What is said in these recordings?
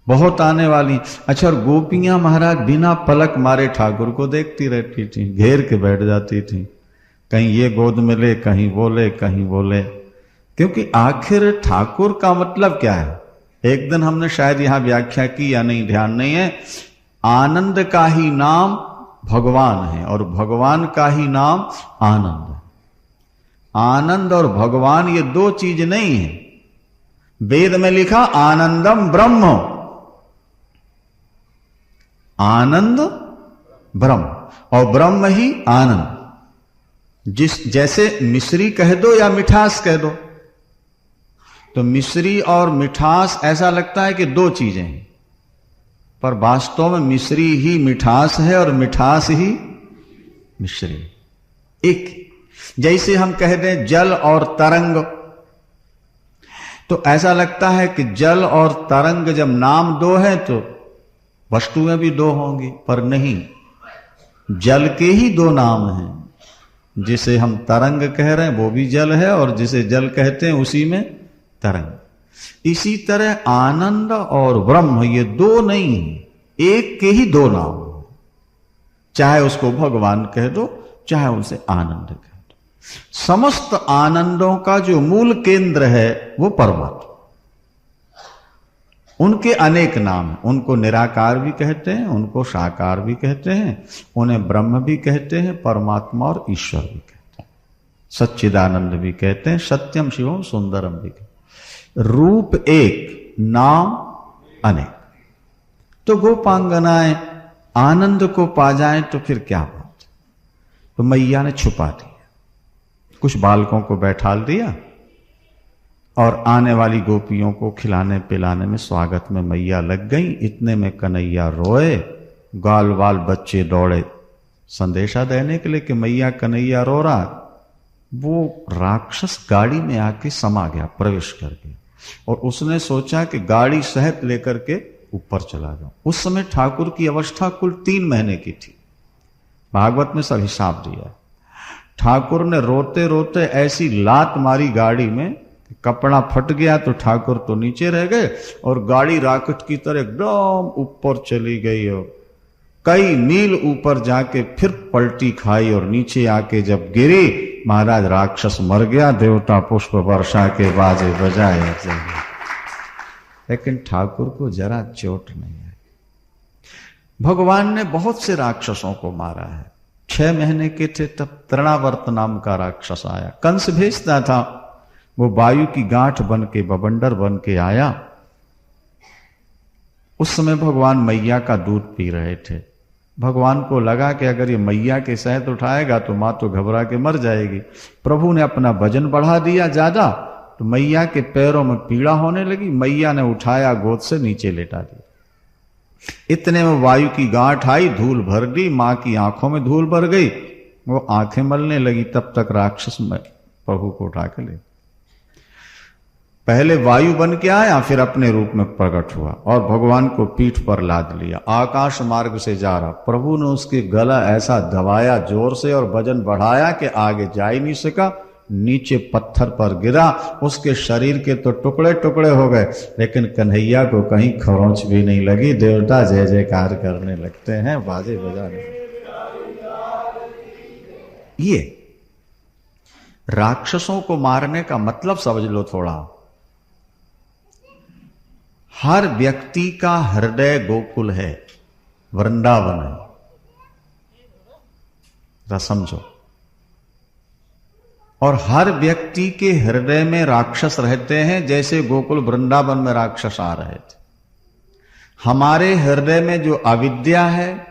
बहुत आने वाली। अच्छा, और गोपियां महाराज बिना पलक मारे ठाकुर को देखती रहती थी, घेर के बैठ जाती थी, कहीं ये गोद में ले, कहीं बोले, कहीं बोले। क्योंकि आखिर ठाकुर का मतलब क्या है? एक दिन हमने शायद यहां व्याख्या की या नहीं, ध्यान नहीं है। आनंद का ही नाम भगवान है और भगवान का ही नाम आनंद है। आनंद और भगवान ये दो चीज नहीं है। वेद में लिखा आनंदम ब्रह्म, आनंद ब्रह्म, और ब्रह्म ही आनंद। जैसे मिश्री कह दो या मिठास कह दो, तो मिश्री और मिठास ऐसा लगता है कि दो चीजें हैं, पर वास्तव में मिश्री ही मिठास है और मिठास ही मिश्री। एक जैसे हम कह दें जल और तरंग, तो ऐसा लगता है कि जल और तरंग जब नाम दो है तो वस्तुएं भी दो होंगी, पर नहीं, जल के ही दो नाम हैं। जिसे हम तरंग कह रहे हैं वो भी जल है, और जिसे जल कहते हैं उसी में तरंग। इसी तरह आनंद और ब्रह्म ये दो नहीं है, एक के ही दो नाम, चाहे उसको भगवान कह दो, चाहे उसे आनंद कह दो। समस्त आनंदों का जो मूल केंद्र है वो परमात्मा। उनके अनेक नाम हैं, उनको निराकार भी कहते हैं, उनको साकार भी कहते हैं, उन्हें ब्रह्म भी कहते हैं, परमात्मा और ईश्वर भी कहते हैं, सच्चिदानंद भी कहते हैं, सत्यम शिवम सुंदरम भी कहते हैं। रूप एक, नाम अनेक। तो गोपांगनाएं आनंद को पा जाएं तो फिर क्या बात। तो मैया ने छुपा दिया, कुछ बालकों को बैठाल दिया और आने वाली गोपियों को खिलाने पिलाने में स्वागत में मैया लग गई। इतने में कन्हैया रोए, गाल वाल बच्चे दौड़े संदेशा देने के लिए कि मैया कन्हैया रो रहा। वो राक्षस गाड़ी में आके समा गया, प्रवेश कर गया, और उसने सोचा कि गाड़ी सहित लेकर के ऊपर चला जाऊं। उस समय ठाकुर की अवस्था कुल 3 महीने की थी, भागवत में सब हिसाब दिया। ठाकुर ने रोते रोते ऐसी लात मारी गाड़ी में, कपड़ा फट गया तो ठाकुर तो नीचे रह गए और गाड़ी रॉकेट की तरह एकदम ऊपर चली गई और कई मील ऊपर जाके फिर पलटी खाई और नीचे आके जब गिरी, महाराज राक्षस मर गया। देवता पुष्प वर्षा के बाजे बजाए, लेकिन ठाकुर को जरा चोट नहीं आई। भगवान ने बहुत से राक्षसों को मारा है। 6 महीने के थे तब तृणावर्त नाम का राक्षस आया, कंस भेजता था, वो वायु की गांठ बन के, बवंडर बन के आया। उस समय भगवान मैया का दूध पी रहे थे। भगवान को लगा कि अगर ये मैया के शहद उठाएगा तो मां तो घबरा के मर जाएगी। प्रभु ने अपना वजन बढ़ा दिया ज्यादा, तो मैया के पैरों में पीड़ा होने लगी। मैया ने उठाया, गोद से नीचे लेटा दिया। इतने में वायु की गांठ आई, धूल भर दी, मां की आंखों में धूल भर गई, वो आंखें मलने लगी। तब तक राक्षस में प्रभु को उठा के ले, पहले वायु बन के आया, फिर अपने रूप में प्रकट हुआ और भगवान को पीठ पर लाद लिया। आकाश मार्ग से जा रहा, प्रभु ने उसके गला ऐसा दबाया जोर से और वजन बढ़ाया कि आगे जा ही नहीं सका, नीचे पत्थर पर गिरा। उसके शरीर के तो टुकड़े टुकड़े हो गए, लेकिन कन्हैया को कहीं खरोंच भी नहीं लगी। देवता जय जयकार करने लगते हैं, बाजे बजाने। ये राक्षसों को मारने का मतलब समझ लो थोड़ा। हर व्यक्ति का हृदय गोकुल है, वृंदावन है, जरा समझो। और हर व्यक्ति के हृदय में राक्षस रहते हैं, जैसे गोकुल वृंदावन में राक्षस आ रहे थे। हमारे हृदय में जो अविद्या है,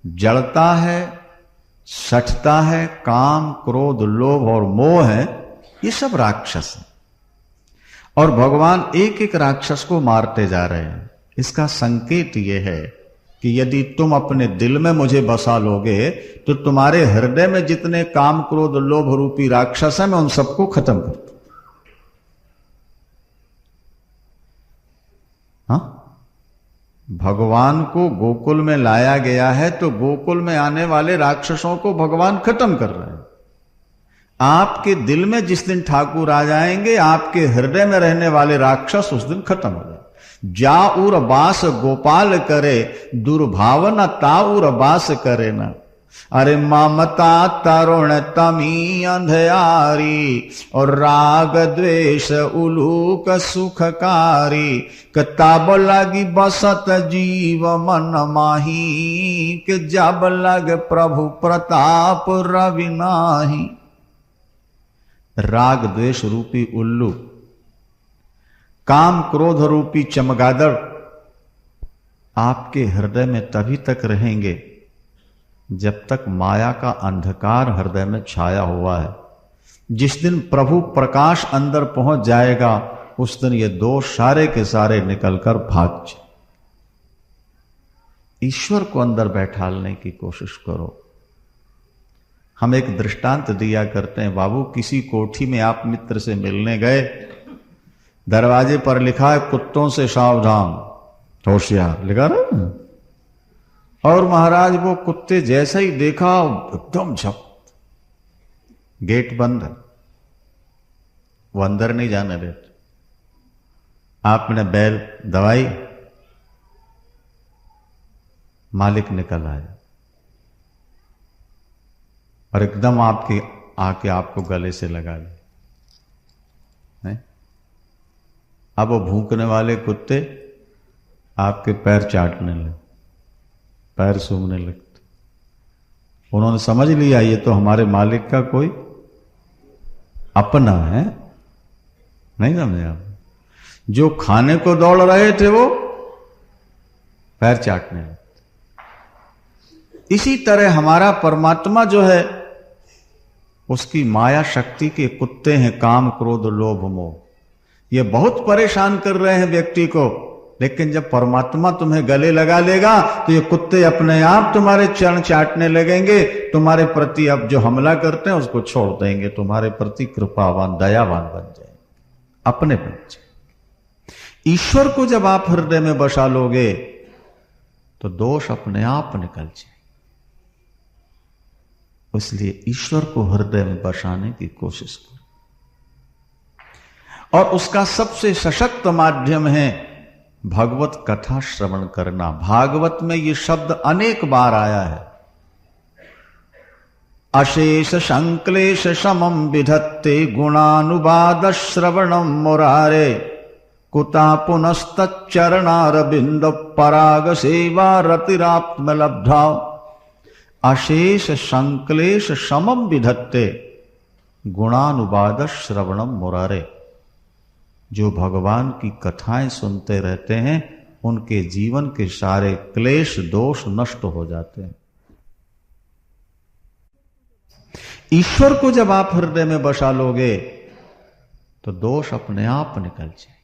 जड़ता है, सठता है, काम क्रोध लोभ और मोह है, ये सब राक्षस है। और भगवान एक एक राक्षस को मारते जा रहे हैं। इसका संकेत यह है कि यदि तुम अपने दिल में मुझे बसा लोगे तो तुम्हारे हृदय में जितने काम क्रोध लोभ रूपी राक्षस हैं, मैं उन सबको खत्म कर दूं। हाँ, भगवान को गोकुल में लाया गया है तो गोकुल में आने वाले राक्षसों को भगवान खत्म कर रहे हैं। आपके दिल में जिस दिन ठाकुर आ जाएंगे, आपके हृदय में रहने वाले राक्षस उस दिन खत्म हो जाए। जाऊर बास गोपाल करे, दुर्भावना ताउर बास करे न। अरे ममता तरुण तमी अंधयारी, और राग द्वेष उलूक सुखकारी। कताब लगी बसत जीव मन माही, कि जब लग प्रभु प्रताप रवि नाही। राग द्वेष रूपी उल्लू, काम क्रोध रूपी चमगादड़ आपके हृदय में तभी तक रहेंगे जब तक माया का अंधकार हृदय में छाया हुआ है। जिस दिन प्रभु प्रकाश अंदर पहुंच जाएगा, उस दिन ये दोष सारे के सारे निकलकर भाग जाए। ईश्वर को अंदर बैठालने की कोशिश करो। हम एक दृष्टांत दिया करते हैं, बाबू किसी कोठी में आप मित्र से मिलने गए, दरवाजे पर लिखा है कुत्तों से सावधान, होशियार लिखा ना। और महाराज वो कुत्ते जैसा ही देखा एकदम झप, गेट बंद है, वो अंदर नहीं जाने देते। आपने बैल दवाई, मालिक निकल आया और एकदम आपके आके आपको गले से लगा लिया। अब वो भूखने वाले कुत्ते आपके पैर चाटने लगे, पैर सूंघने लगते। उन्होंने समझ लिया ये तो हमारे मालिक का कोई अपना है। नहीं समझे आप? जो खाने को दौड़ रहे थे वो पैर चाटने लगते। इसी तरह हमारा परमात्मा जो है, उसकी माया शक्ति के कुत्ते हैं काम क्रोध लोभ मोह। ये बहुत परेशान कर रहे हैं व्यक्ति को, लेकिन जब परमात्मा तुम्हें गले लगा लेगा तो ये कुत्ते अपने आप तुम्हारे चरण चाटने लगेंगे। तुम्हारे प्रति अब जो हमला करते हैं उसको छोड़ देंगे, तुम्हारे प्रति कृपावान दयावान बन जाएंगे, अपने बन जाएंगे। ईश्वर को जब आप हृदय में बसा लोगे तो दोष अपने आप निकल जाए। इसलिए ईश्वर को हृदय में बसाने की कोशिश करो। और उसका सबसे सशक्त माध्यम है भगवत कथा श्रवण करना। भागवत में ये शब्द अनेक बार आया है। अशेष संक्लेश समम विधत्ते गुणानुवाद श्रवणम मुरारे, कुता पुनस्तच्चरणारविंद पराग सेवा रतिरात्म लब्धा। अशेष संक्लेश समम विधत्ते गुणानुवाद श्रवणम मुरारे। जो भगवान की कथाएं सुनते रहते हैं उनके जीवन के सारे क्लेश दोष नष्ट हो जाते हैं। ईश्वर को जब आप हृदय में बसा लोगे तो दोष अपने आप निकल जाए।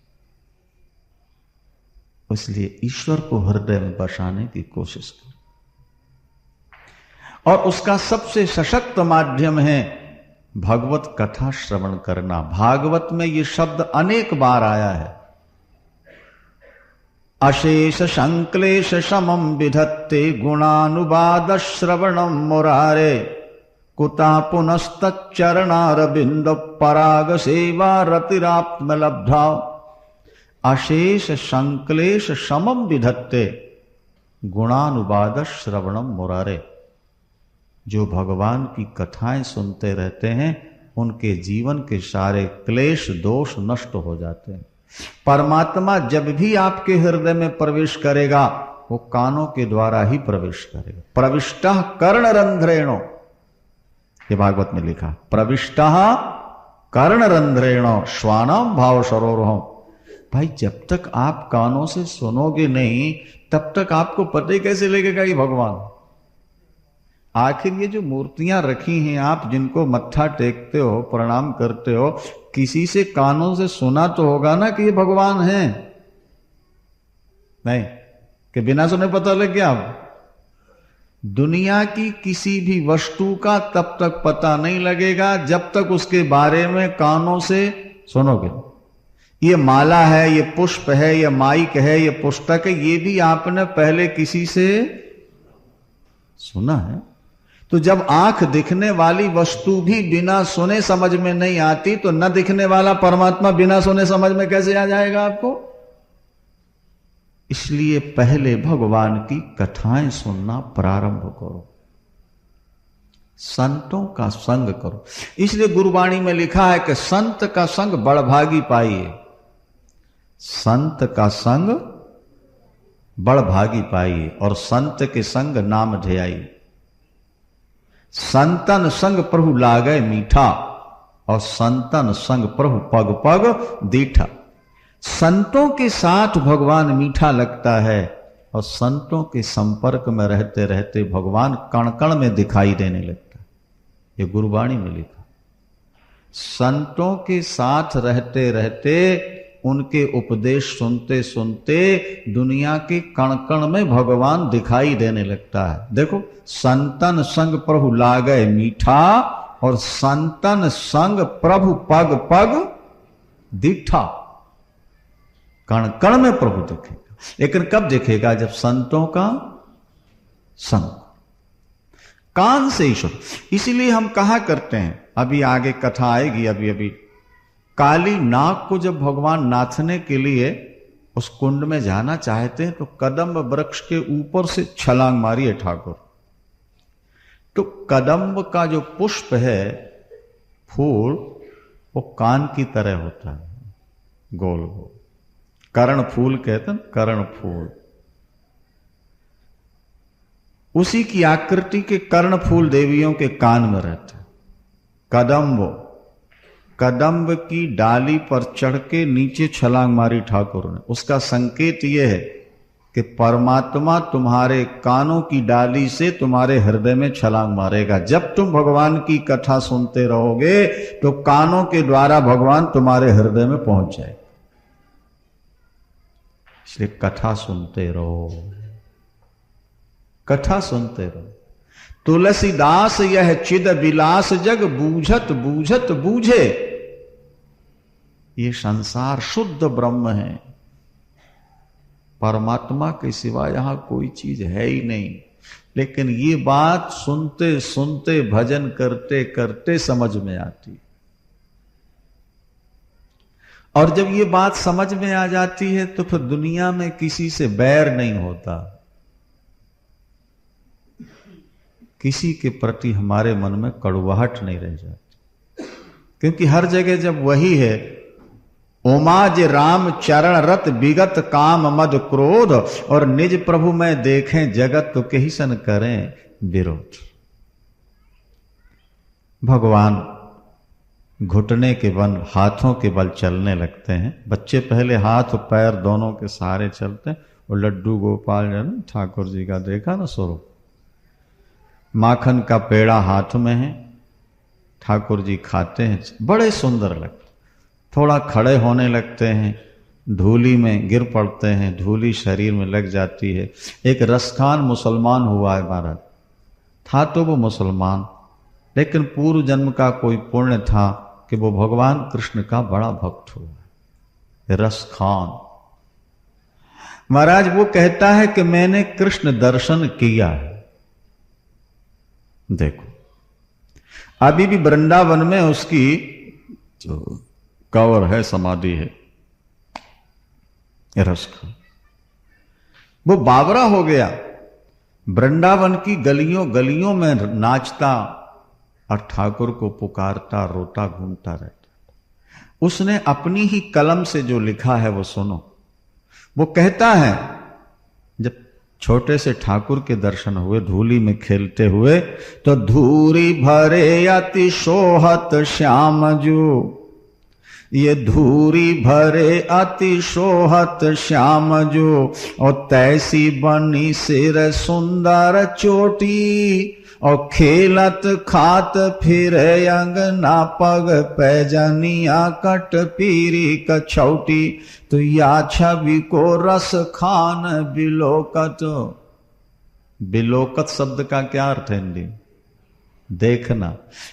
इसलिए ईश्वर को हृदय में बसाने की कोशिश करो। और उसका सबसे सशक्त माध्यम है भगवत कथा श्रवण करना। भागवत में ये शब्द अनेक बार आया है। अशेष संक्लेश समम विधत्ते गुणानुवाद श्रवणम मुरारे, कुता पुनस्तच्चरणारविंद पराग सेवा रतिरात्म लब्धा। अशेष संक्लेश समम विधत्ते गुणानुवाद श्रवणम मुरारे। जो भगवान की कथाएं सुनते रहते हैं उनके जीवन के सारे क्लेश दोष नष्ट हो जाते हैं। परमात्मा जब भी आपके हृदय में प्रवेश करेगा वो कानों के द्वारा ही प्रवेश करेगा। प्रविष्टः कर्णरंध्रेणो, ये भागवत में लिखा, प्रविष्टः कर्णरंध्रेणो श्वानाम भाव सरोरहम। भाई जब तक आप कानों से सुनोगे नहीं तब तक आपको पता कैसे लगेगा ये भगवान। आखिर ये जो मूर्तियां रखी हैं आप जिनको मत्था टेकते हो प्रणाम करते हो, किसी से कानों से सुना तो होगा ना कि ये भगवान हैं? नहीं कि बिना सुने पता लग गया। आप दुनिया की किसी भी वस्तु का तब तक पता नहीं लगेगा जब तक उसके बारे में कानों से सुनोगे। ये माला है, ये पुष्प है, ये माइक है, ये पुस्तक है, ये भी आपने पहले किसी से सुना है। तो जब आंख दिखने वाली वस्तु भी बिना सुने समझ में नहीं आती तो न दिखने वाला परमात्मा बिना सुने समझ में कैसे आ जाएगा आपको? इसलिए पहले भगवान की कथाएं सुनना प्रारंभ करो, संतों का संग करो। इसलिए गुरुवाणी में लिखा है कि संत का संग बड़भागी पाइए, संत का संग बड़भागी पाइए और संत के संग नाम ध्याई। संतन संग प्रभु लागे मीठा और संतन संग प्रभु पग पग दीठा। संतों के साथ भगवान मीठा लगता है और संतों के संपर्क में रहते रहते भगवान कण कण में दिखाई देने लगता है। ये गुरुवाणी में लिखा। संतों के साथ रहते रहते उनके उपदेश सुनते सुनते दुनिया के कण कण में भगवान दिखाई देने लगता है। देखो, संतन संग प्रभु लागे मीठा और संतन संग प्रभु पग पग दीठा। कण कण में प्रभु दिखेगा, लेकिन कब दिखेगा? जब संतों का संग, कान से ईश्वर। इसीलिए हम कहा करते हैं, अभी आगे कथा आएगी, अभी अभी काली नाग को जब भगवान नाथने के लिए उस कुंड में जाना चाहते हैं तो कदम्ब वृक्ष के ऊपर से छलांग मारी है ठाकुर। तो कदम्ब का जो पुष्प है, फूल, वो कान की तरह होता है, गोल गोल। कर्ण फूल कहते हैं, कर्ण फूल। उसी की आकृति के कर्ण फूल देवियों के कान में रहते हैं। कदम्ब की डाली पर चढ़ के नीचे छलांग मारी ठाकुर ने। उसका संकेत यह है कि परमात्मा तुम्हारे कानों की डाली से तुम्हारे हृदय में छलांग मारेगा। जब तुम भगवान की कथा सुनते रहोगे तो कानों के द्वारा भगवान तुम्हारे हृदय में पहुंच जाए। इसलिए कथा सुनते रहो, कथा सुनते रहो। तुलसीदास यह चिद विलास जग बूझत बूझत बूझे। ये संसार शुद्ध ब्रह्म है, परमात्मा के सिवा यहां कोई चीज है ही नहीं। लेकिन ये बात सुनते सुनते भजन करते करते समझ में आती। और जब ये बात समझ में आ जाती है तो फिर दुनिया में किसी से बैर नहीं होता, किसी के प्रति हमारे मन में कड़वाहट नहीं रह जाती। क्योंकि हर जगह जब वही है, ओमाज राम चरण रत विगत काम मद क्रोध, और निज प्रभु में देखें जगत तो कहीं सन करें विरोध। भगवान घुटने के बल, हाथों के बल चलने लगते हैं। बच्चे पहले हाथ पैर दोनों के सहारे चलते हैं। और लड्डू गोपाल जन ठाकुर जी का देखा ना स्वरूप, माखन का पेड़ा हाथ में है, ठाकुर जी खाते हैं, बड़े सुंदर लगते। थोड़ा खड़े होने लगते हैं, धूली में गिर पड़ते हैं, धूली शरीर में लग जाती है। एक रसखान मुसलमान हुआ है महाराज, था तो वो मुसलमान, लेकिन पूर्व जन्म का कोई पुण्य था कि वो भगवान कृष्ण का बड़ा भक्त हुआ। रसखान महाराज वो कहता है कि मैंने कृष्ण दर्शन किया है। देखो, अभी भी वृंदावन में उसकी जो कवर है, समाधि है, रसखान। वो बावरा हो गया, वृंदावन की गलियों गलियों में नाचता और ठाकुर को पुकारता, रोता, घूमता रहता। उसने अपनी ही कलम से जो लिखा है वो सुनो। वो कहता है, जब छोटे से ठाकुर के दर्शन हुए धूली में खेलते हुए, तो धूरी भरे अति सोहत श्याम जो, ये धूरी भरे अति सोहत श्याम जो, और तैसी बनी सिर सुंदर चोटी, और खेलत खात फिर अंगना पग पैजनिया कट पीरी कछौटी। तो या छवि को रस खान बिलोकत। बिलोकत शब्द का क्या अर्थ है हिंदी? देखना।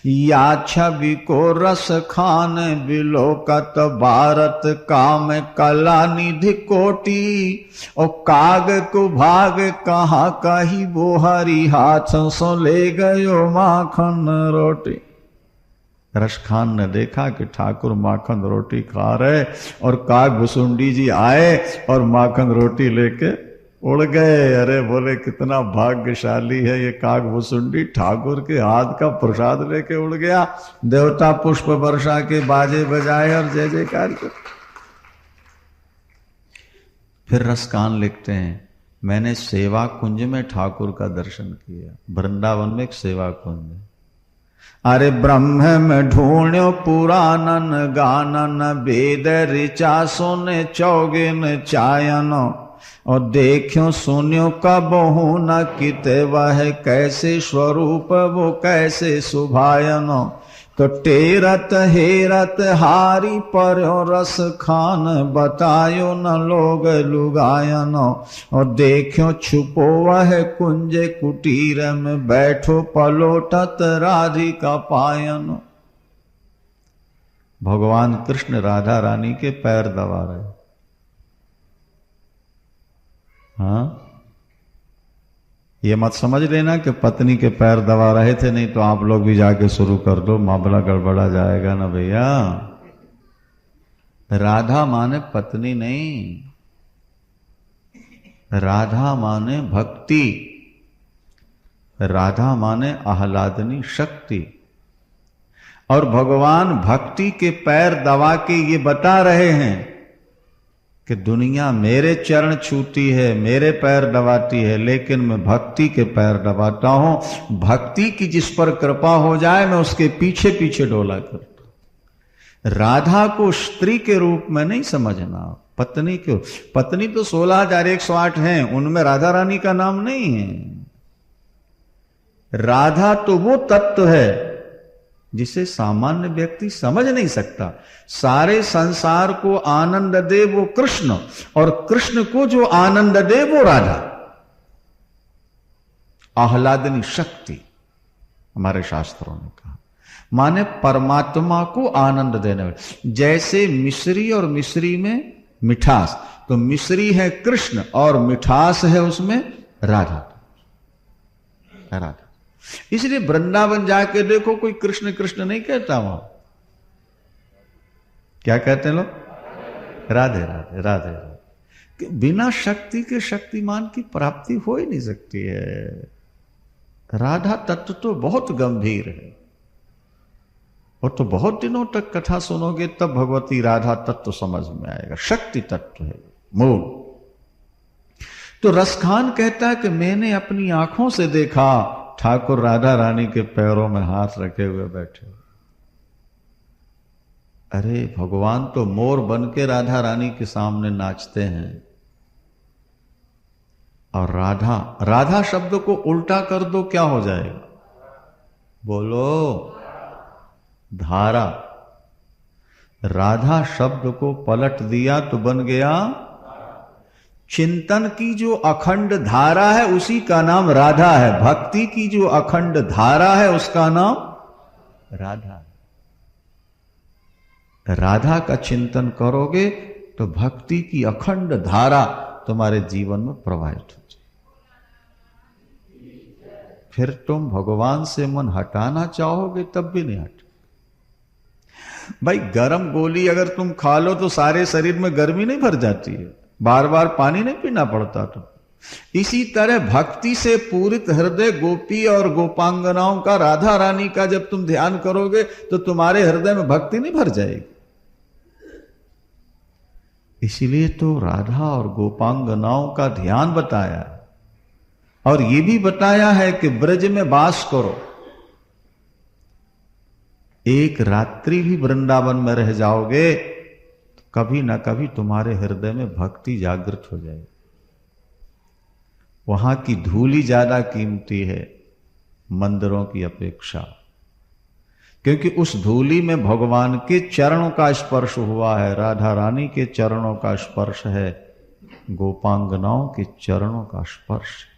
या छवि को रस खान बिलोकत, भारत काम कला निधि कोटि, और काग को भाग कहा कही वो हरि हाथ सो ले गयो माखन रोटी। रसखान ने देखा कि ठाकुर माखन रोटी खा रहे और काग भुसुंडी जी आए और माखन रोटी लेके उड़ गए। अरे बोले कितना भाग्यशाली है ये काग भुसुंडी, ठाकुर के हाथ का प्रसाद लेके उड़ गया। देवता पुष्प वर्षा के बाजे बजाए और जय जयकार कर। फिर रसकान लिखते हैं, मैंने सेवा कुंज में ठाकुर का दर्शन किया। वृंदावन में एक सेवा कुंज है। अरे ब्रह्म में ढूंढो पुराणन गानन, वेद ऋचा सुने चौगिन चायन, और देखियो सुनियो कबहू न किते वह कैसे स्वरूप वो कैसे सुभायन। तो टेरत हेरत हारी पर्यो रस खान, बतायो न लोग लुगायन, और देखियो छुपो वह कुंज कुटीर में, बैठो पलोटत राधिका पायन। भगवान कृष्ण राधा रानी के पैर दबा रहे। हाँ, ये मत समझ लेना कि पत्नी के पैर दबा रहे थे, नहीं तो आप लोग भी जाके शुरू कर दो, मामला गड़बड़ा जाएगा ना भैया। राधा माने पत्नी नहीं, राधा माने भक्ति, राधा माने आह्लादनी शक्ति। और भगवान भक्ति के पैर दबा के ये बता रहे हैं कि दुनिया मेरे चरण छूती है, मेरे पैर दबाती है, लेकिन मैं भक्ति के पैर दबाता हूं। भक्ति की जिस पर कृपा हो जाए मैं उसके पीछे पीछे डोला करता। राधा को स्त्री के रूप में नहीं समझना, पत्नी क्यों। पत्नी तो 16,108 हैं, उनमें राधा रानी का नाम नहीं है। राधा तो वो तत्व है जिसे सामान्य व्यक्ति समझ नहीं सकता। सारे संसार को आनंद दे वो कृष्ण, और कृष्ण को जो आनंद दे वो राधा। आह्लादनी शक्ति हमारे शास्त्रों ने कहा, माने परमात्मा को आनंद देने वाले। जैसे मिश्री और मिश्री में मिठास, तो मिश्री है कृष्ण और मिठास है उसमें राधा। राधा इसलिए वृंदावन जाके देखो, कोई कृष्ण कृष्ण नहीं कहता वहां। क्या कहते हैं लोग? राधे राधे राधे राधे। बिना शक्ति के शक्तिमान की प्राप्ति हो ही नहीं सकती है। राधा तत्व तो बहुत गंभीर है, और तो बहुत दिनों तक कथा सुनोगे तब भगवती राधा तत्व समझ में आएगा। शक्ति तत्व है मूल। तो रसखान कहता है कि मैंने अपनी आंखों से देखा ठाकुर राधा रानी के पैरों में हाथ रखे हुए बैठे। अरे भगवान तो मोर बन के राधा रानी के सामने नाचते हैं। और राधा, राधा शब्द को उल्टा कर दो क्या हो जाएगा? बोलो, धारा। राधा शब्द को पलट दिया तो बन गया चिंतन की जो अखंड धारा है उसी का नाम राधा है। भक्ति की जो अखंड धारा है उसका नाम राधा है। राधा का चिंतन करोगे तो भक्ति की अखंड धारा तुम्हारे जीवन में प्रवाहित हो जाए। फिर तुम भगवान से मन हटाना चाहोगे तब भी नहीं हटे। भाई गर्म गोली अगर तुम खा लो तो सारे शरीर में गर्मी नहीं भर जाती है, बार बार पानी नहीं पीना पड़ता। तो इसी तरह भक्ति से पूरित हृदय गोपी और गोपांगनाओं का, राधा रानी का जब तुम ध्यान करोगे तो तुम्हारे हृदय में भक्ति नहीं भर जाएगी। इसीलिए तो राधा और गोपांगनाओं का ध्यान बताया है, और यह भी बताया है कि ब्रज में वास करो। एक रात्रि भी वृंदावन में रह जाओगे तो कभी ना कभी तुम्हारे हृदय में भक्ति जागृत हो जाएगी। वहां की धूली ज्यादा कीमती है मंदिरों की अपेक्षा, क्योंकि उस धूली में भगवान के चरणों का स्पर्श हुआ है, राधा रानी के चरणों का स्पर्श है, गोपांगनाओं के चरणों का स्पर्श है।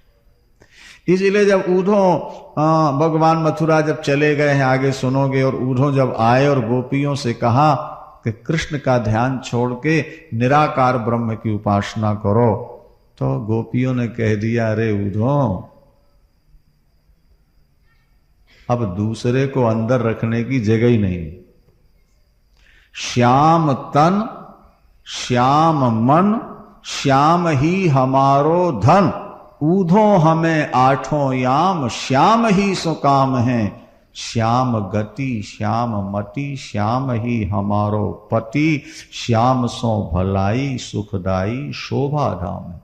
इसलिए जब उद्धव भगवान मथुरा जब चले गए हैं, आगे सुनोगे, और उद्धव जब आए और गोपियों से कहा कि कृष्ण का ध्यान छोड़ के निराकार ब्रह्म की उपासना करो, तो गोपियों ने कह दिया, अरे उद्धव अब दूसरे को अंदर रखने की जगह ही नहीं। श्याम तन, श्याम मन, श्याम ही हमारो धन, ऊधो हमें आठों याम, श्याम ही सुकाम है। श्याम गति, श्याम मति, श्याम ही हमारो पति, श्याम सो भलाई सुखदाई शोभा धाम है।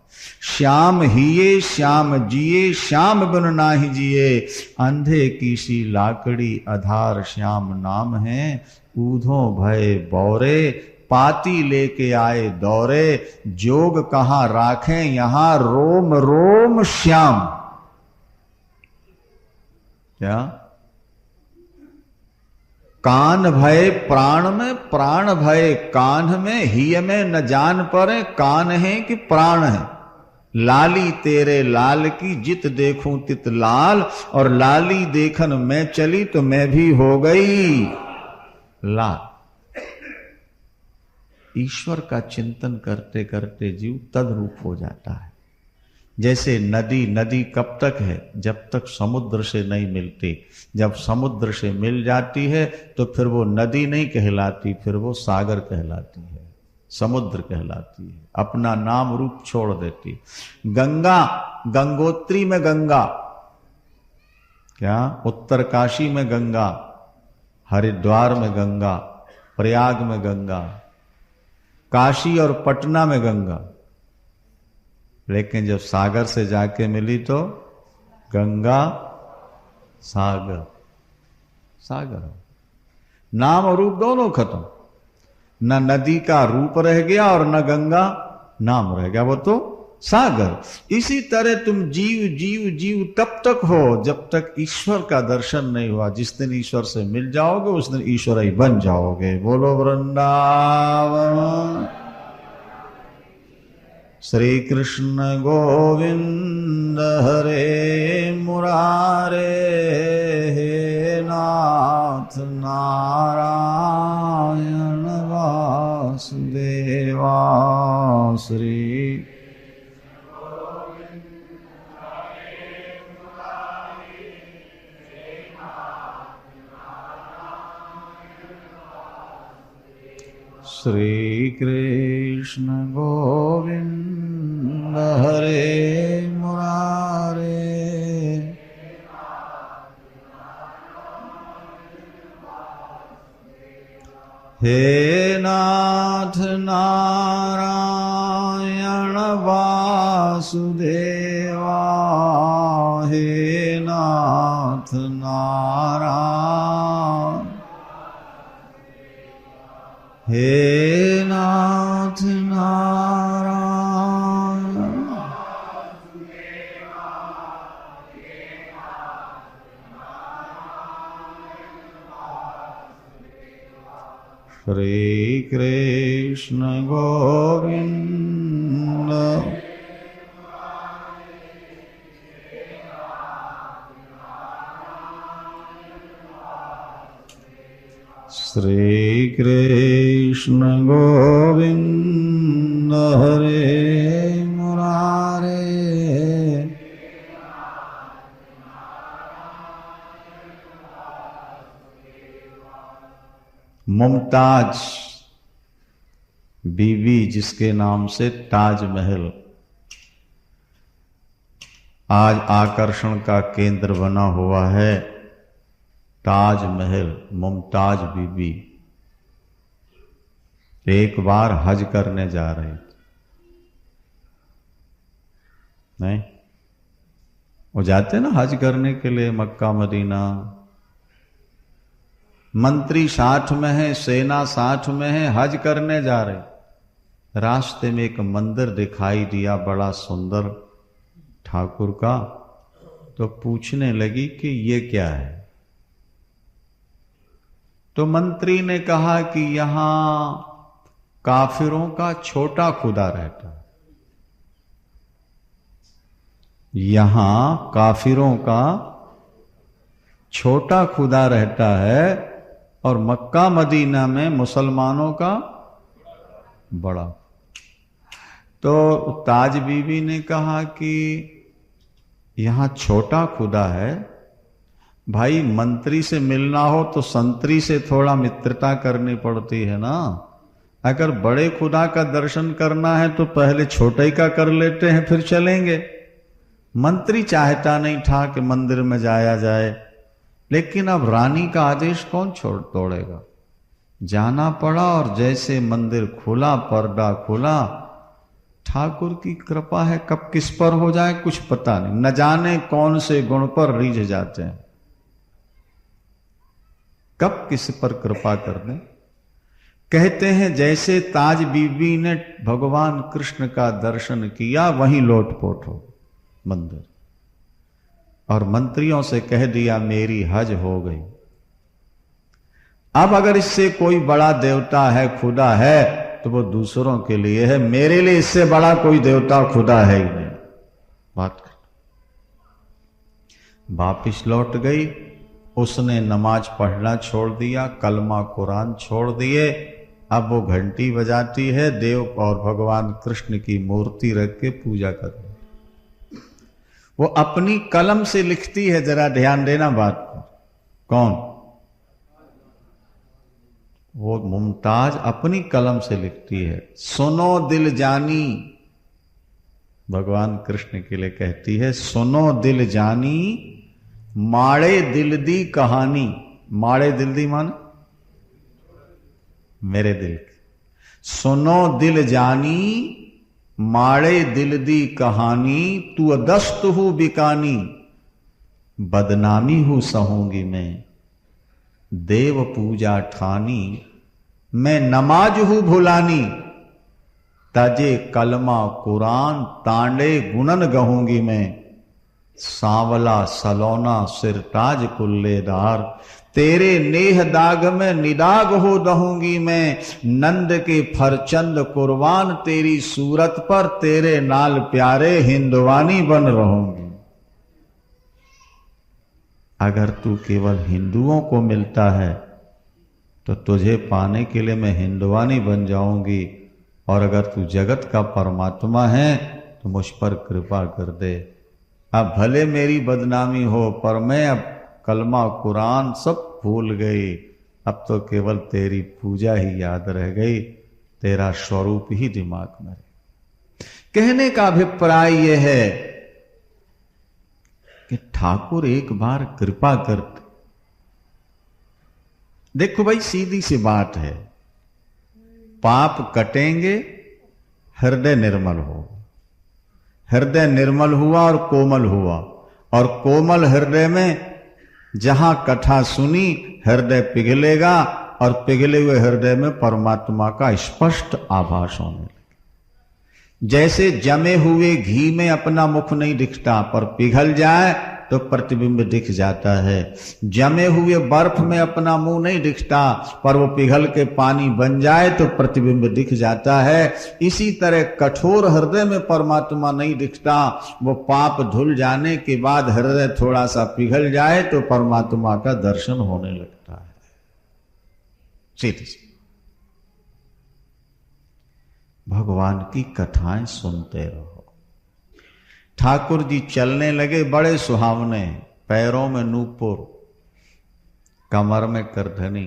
श्याम हिये श्याम जिए, श्याम बिन नाहि जिए, अंधे की सी लाकड़ी आधार श्याम नाम है। ऊधो भय बौरे, पाती लेके आए दौरे, जोग कहां राखें यहां रोम रोम श्याम। क्या? कान भय प्राण में, प्राण भय कान में, हिय में न जान परे, कान है कि प्राण है। लाली तेरे लाल की जित देखूं तित लाल, और लाली देखन मैं चली तो मैं भी हो गई लाल। ईश्वर का चिंतन करते करते जीव तद्रूप हो जाता है। जैसे नदी, नदी कब तक है? जब तक समुद्र से नहीं मिलती। जब समुद्र से मिल जाती है तो फिर वो नदी नहीं कहलाती, फिर वो सागर कहलाती है, समुद्र कहलाती है, अपना नाम रूप छोड़ देती। गंगा, गंगोत्री में गंगा, क्या उत्तरकाशी में गंगा, हरिद्वार में गंगा, प्रयाग में गंगा, काशी और पटना में गंगा। लेकिन जब सागर से जाके मिली तो गंगा सागर, सागर नाम और रूप दोनों खत्म। न नदी का रूप रह गया और न गंगा नाम रह गया, वो तो सागर। इसी तरह तुम जीव जीव जीव तब तक हो जब तक ईश्वर का दर्शन नहीं हुआ। जिस दिन ईश्वर से मिल जाओगे उस दिन ईश्वर ही बन जाओगे। बोलो वृंदावन श्री कृष्ण गोविंद हरे मुरारे, हे नाथ नारायण वासुदेवा। श्री श्री कृष्ण गोविंद हरे मुरारे, हे नाथ नारायण वासुदेवा, हे नाथ नारायण, हे नाथ नारायण, श्री कृष्ण गोविंद श्री कृष्ण गोविंद हरे मुरारे, मुमताज बीवी जिसके नाम से ताजमहल आज आकर्षण का केंद्र बना हुआ है। ताजमहल, मुमताज बीबी एक बार हज करने जा रही थी। नहीं, वो जाते ना हज करने के लिए मक्का मदीना। मंत्री साथ में है, सेना साथ में है, हज करने जा रहे। रास्ते में एक मंदिर दिखाई दिया बड़ा सुंदर ठाकुर का, तो पूछने लगी कि ये क्या है। तो मंत्री ने कहा कि यहां काफिरों का छोटा खुदा रहता है, यहां काफिरों का छोटा खुदा रहता है और मक्का मदीना में मुसलमानों का बड़ा। तो ताज बीबी ने कहा कि यहां छोटा खुदा है भाई मंत्री से मिलना हो तो संतरी से थोड़ा मित्रता करनी पड़ती है ना। अगर बड़े खुदा का दर्शन करना है तो पहले छोटे ही का कर लेते हैं, फिर चलेंगे। मंत्री चाहता नहीं था कि मंदिर में जाया जाए, लेकिन अब रानी का आदेश कौन तोड़ेगा। जाना पड़ा और जैसे मंदिर खुला, पर्दा खुला, ठाकुर की कृपा है, कब किस पर हो जाए कुछ पता नहीं, न जाने कौन से गुण पर रीझ जाते हैं, कब किस पर कृपा कर दें। कहते हैं जैसे ताज बीबी ने भगवान कृष्ण का दर्शन किया, वहीं लोटपोट हो मंदिर, और मंत्रियों से कह दिया मेरी हज हो गई। अब अगर इससे कोई बड़ा देवता है, खुदा है, तो वो दूसरों के लिए है, मेरे लिए इससे बड़ा कोई देवता खुदा है ही नहीं। बात कर वापिस लौट गई। उसने नमाज पढ़ना छोड़ दिया, कलमा कुरान छोड़ दिए। अब वो घंटी बजाती है, देव और भगवान कृष्ण की मूर्ति रख के पूजा कर रही। वो अपनी कलम से लिखती है, जरा ध्यान देना बात पर। कौन? वो मुमताज अपनी कलम से लिखती है। सुनो दिल जानी, भगवान कृष्ण के लिए कहती है, सुनो दिल जानी माड़े दिल दी कहानी। माड़े दिल दी मान मेरे दिल की। सुनो दिल जानी माड़े दिल दी कहानी, तू अदस्त हूं बिकानी, बदनामी हूं सहूंगी मैं, देव पूजा ठानी, मैं नमाज हूं भुलानी, तजे कलमा कुरान तांडे गुणन गहूंगी मैं, सांवला सलोना सिरताज कुल्लेदार, तेरे नेह दाग में निदाग हो दहूंगी मैं, नंद के फरचंद कुर्बान तेरी सूरत पर, तेरे नाल प्यारे हिंदवानी बन रहूंगी। अगर तू केवल हिंदुओं को मिलता है तो तुझे पाने के लिए मैं हिंदवानी बन जाऊंगी, और अगर तू जगत का परमात्मा है तो मुझ पर कृपा कर दे। अब भले मेरी बदनामी हो, पर मैं अब कलमा कुरान सब भूल गई, अब तो केवल तेरी पूजा ही याद रह गई, तेरा स्वरूप ही दिमाग में रहे। कहने का अभिप्राय यह है कि ठाकुर एक बार कृपा करते। देखो भाई, सीधी सी बात है, पाप कटेंगे, हृदय निर्मल हो। हृदय निर्मल हुआ और कोमल हुआ, और कोमल हृदय में जहां कथा सुनी हृदय पिघलेगा, और पिघले हुए हृदय में परमात्मा का स्पष्ट आभास होने लगे। जैसे जमे हुए घी में अपना मुख नहीं दिखता, पर पिघल जाए तो प्रतिबिंब दिख जाता है। जमे हुए बर्फ में अपना मुंह नहीं दिखता, पर वो पिघल के पानी बन जाए तो प्रतिबिंब दिख जाता है। इसी तरह कठोर हृदय में परमात्मा नहीं दिखता, वो पाप धुल जाने के बाद हृदय थोड़ा सा पिघल जाए तो परमात्मा का दर्शन होने लगता है। सीधी सी भगवान की कथाएं सुनते रहो। ठाकुर जी चलने लगे, बड़े सुहावने, पैरों में नूपुर, कमर में करधनी,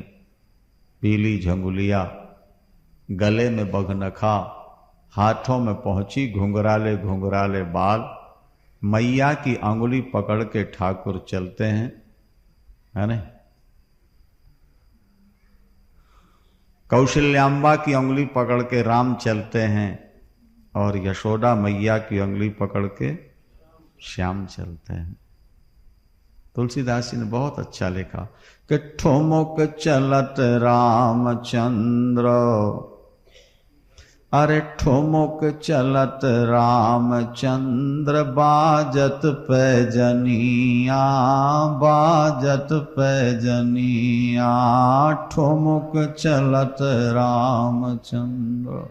पीली झंगुलिया, गले में बघनखा, हाथों में पहुंची घुंघराले घुंघराले बाल। मैया की अंगुली पकड़ के ठाकुर चलते हैं, है ना। कौशल्याम्बा की अंगुली पकड़ के राम चलते हैं, और यशोदा मैया की अंगुली पकड़ के श्याम चलते हैं। तुलसीदास जी ने बहुत अच्छा लिखा कि ठुमुक चलत रामचंद्र, अरे ठुमुक चलत रामचंद्र, बाजत पैजनिया, बाजत पैजनिया, ठुमुक चलत रामचंद्र।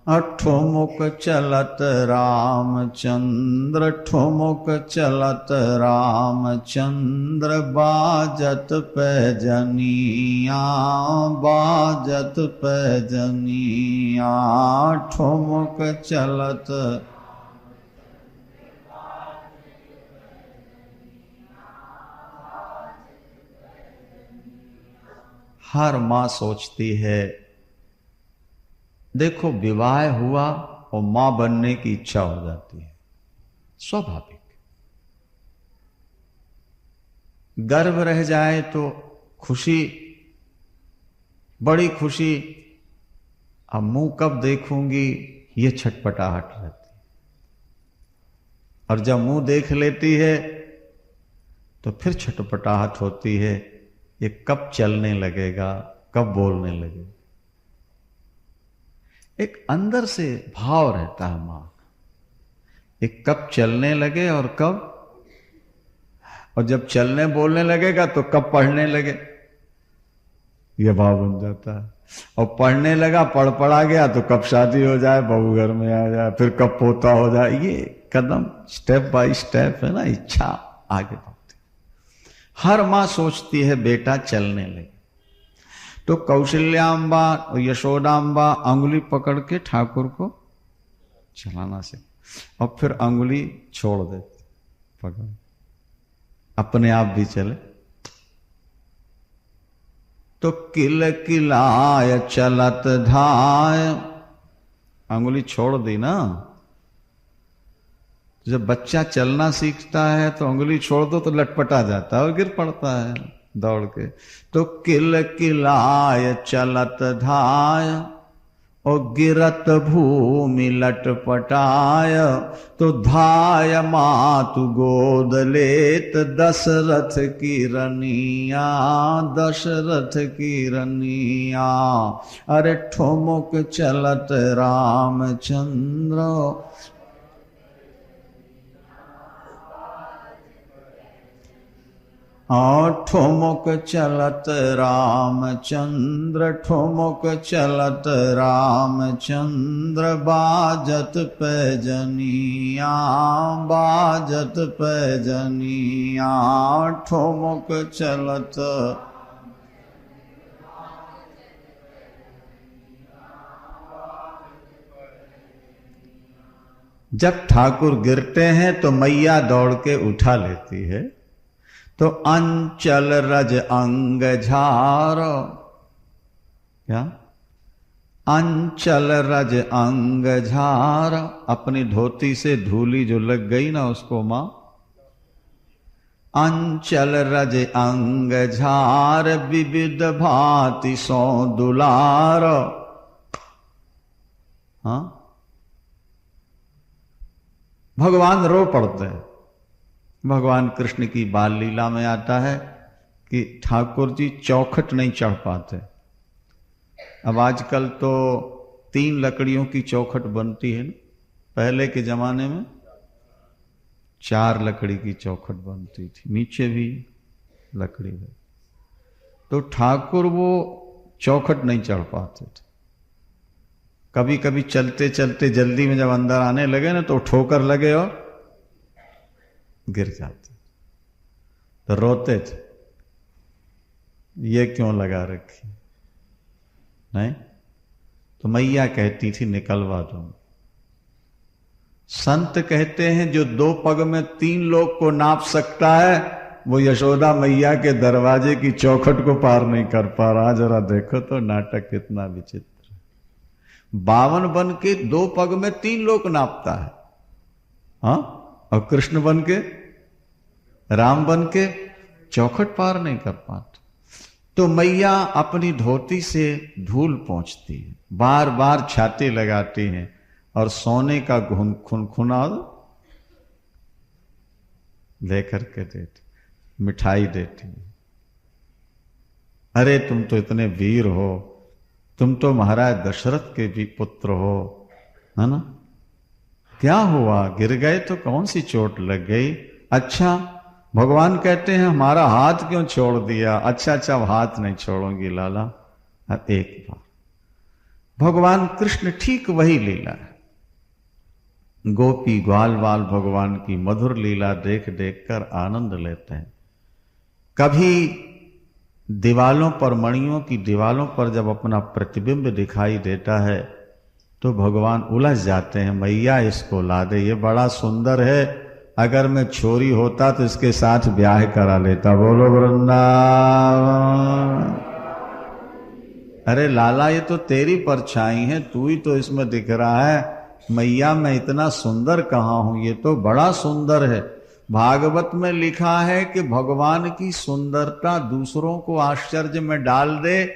ठुमुक चलत रामचंद्र, ठुमुक चलत रामचंद्र, बाजत पैजनिया, बाजत पैजनिया, ठुमुक चलत। हर मां सोचती है, देखो विवाह हुआ और मां बनने की इच्छा हो जाती है, स्वाभाविक। गर्भ रह जाए तो खुशी, बड़ी खुशी। अब मुंह कब देखूंगी, ये छटपटाहट रहती है। और जब मुंह देख लेती है तो फिर छटपटाहट होती है, ये कब चलने लगेगा, कब बोलने लगेगा। एक अंदर से भाव रहता है मां का, एक कब चलने लगे और कब, और जब चलने बोलने लगेगा तो कब पढ़ने लगे, यह भाव बन जाता है। और पढ़ने लगा, पढ़ा गया तो कब शादी हो जाए, बहू घर में आ जाए, फिर कब पोता हो जाए। ये कदम स्टेप बाय स्टेप है ना, इच्छा आगे बढ़ती। हर मां सोचती है बेटा चलने लगे। तो कौशल्याम्बा और यशोदाम्बा अंगुली पकड़ के ठाकुर को चलाना से, और फिर अंगुली छोड़ देते, पकड़, अपने आप भी चले। तो किल किलाय चलत धाय, अंगुली छोड़ दी ना। जब बच्चा चलना सीखता है तो अंगुली छोड़ दो तो लटपटा जाता है और गिर पड़ता है दौड़ के। तो किल किलाय चलत धाय, और गिरत भूमि लटपटाय। तो धाय मातु गोद लेत, दशरथ की रनिया, दशरथ की रनिया। अरे ठुमुक चलत रामचंद्र, ठुमुक चलत रामचंद्र, ठुमुक चलत रामचंद्र, बाजत पैजनिया, बाजत पैजनिया, ठुमुक चलत। जब ठाकुर गिरते हैं तो मैया दौड़ के उठा लेती है। तो अंचल रज अंग झार, क्या, अंचल रज अंग झार, अपनी धोती से धूली जो लग गई ना उसको मां, अंचल रज अंग झार, विविध भांति सो दुलार। हाँ, भगवान रो पड़ते हैं। भगवान कृष्ण की बाल लीला में आता है कि ठाकुर जी चौखट नहीं चढ़ पाते। अब आजकल तो 3 लकड़ियों की चौखट बनती है ना, पहले के जमाने में 4 लकड़ी की चौखट बनती थी, नीचे भी लकड़ी है। तो ठाकुर वो चौखट नहीं चढ़ पाते थे। कभी कभी चलते चलते जल्दी में जब अंदर आने लगे ना तो ठोकर लगे और गिर जाते, तो रोते थे, ये क्यों लगा रखी, नहीं तो मैया कहती थी निकलवा दो। संत कहते हैं जो 2 पग में 3 लोग को नाप सकता है वो यशोदा मैया के दरवाजे की चौखट को पार नहीं कर पा रहा। जरा देखो तो नाटक कितना विचित्र। 52 बन के 2 पग में 3 लोग नापता है, हाँ, और कृष्ण बन के, राम बन के चौखट पार नहीं कर पाते। तो मैया अपनी धोती से धूल पोंछती है, बार बार छाती लगाती हैं और सोने का खुनखुना लेकर के देती, मिठाई देती। अरे तुम तो इतने वीर हो, तुम तो महाराज दशरथ के भी पुत्र हो, है ना, क्या हुआ, गिर गए तो कौन सी चोट लग गई। अच्छा, भगवान कहते हैं हमारा हाथ क्यों छोड़ दिया। अच्छा, अब हाथ नहीं छोड़ूंगी लाला, एक बार। भगवान कृष्ण ठीक वही लीला है। गोपी ग्वाल बाल भगवान की मधुर लीला देख देख कर आनंद लेते हैं। कभी दीवालों पर, मणियों की दीवालों पर जब अपना प्रतिबिंब दिखाई देता है तो भगवान उलझ जाते हैं, मैया इसको ला दे, ये बड़ा सुंदर है, अगर मैं छोरी होता तो इसके साथ ब्याह करा लेता। बोलो वृंदावन। अरे लाला ये तो तेरी परछाई है, तू ही तो इसमें दिख रहा है, मैया मैं इतना सुंदर कहाँ हूं, ये तो बड़ा सुंदर है। भागवत में लिखा है कि भगवान की सुंदरता दूसरों को आश्चर्य में डाल दे,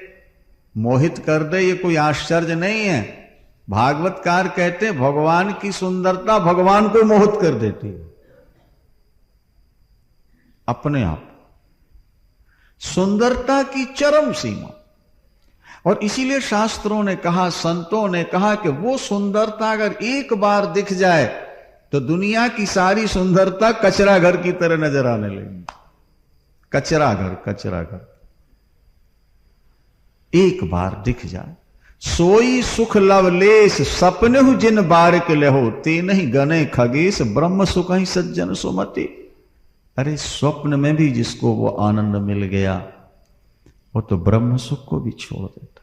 मोहित कर दे, ये कोई आश्चर्य नहीं है। भागवतकार कहते हैं भगवान की सुंदरता भगवान को मोहित कर देती है अपने आप। सुंदरता की चरम सीमा। और इसीलिए शास्त्रों ने कहा, संतों ने कहा कि वो सुंदरता अगर एक बार दिख जाए तो दुनिया की सारी सुंदरता कचरा घर की तरह नजर आने लगेगी। कचरा घर, कचरा घर एक बार दिख जाए। सोई सुख लवलेश सपने जिन बारिक लेहो, ते नहीं गने खगेश ब्रह्म सुख ही सज्जन सुमति। अरे स्वप्न में भी जिसको वो आनंद मिल गया वो तो ब्रह्म सुख को भी छोड़ देता।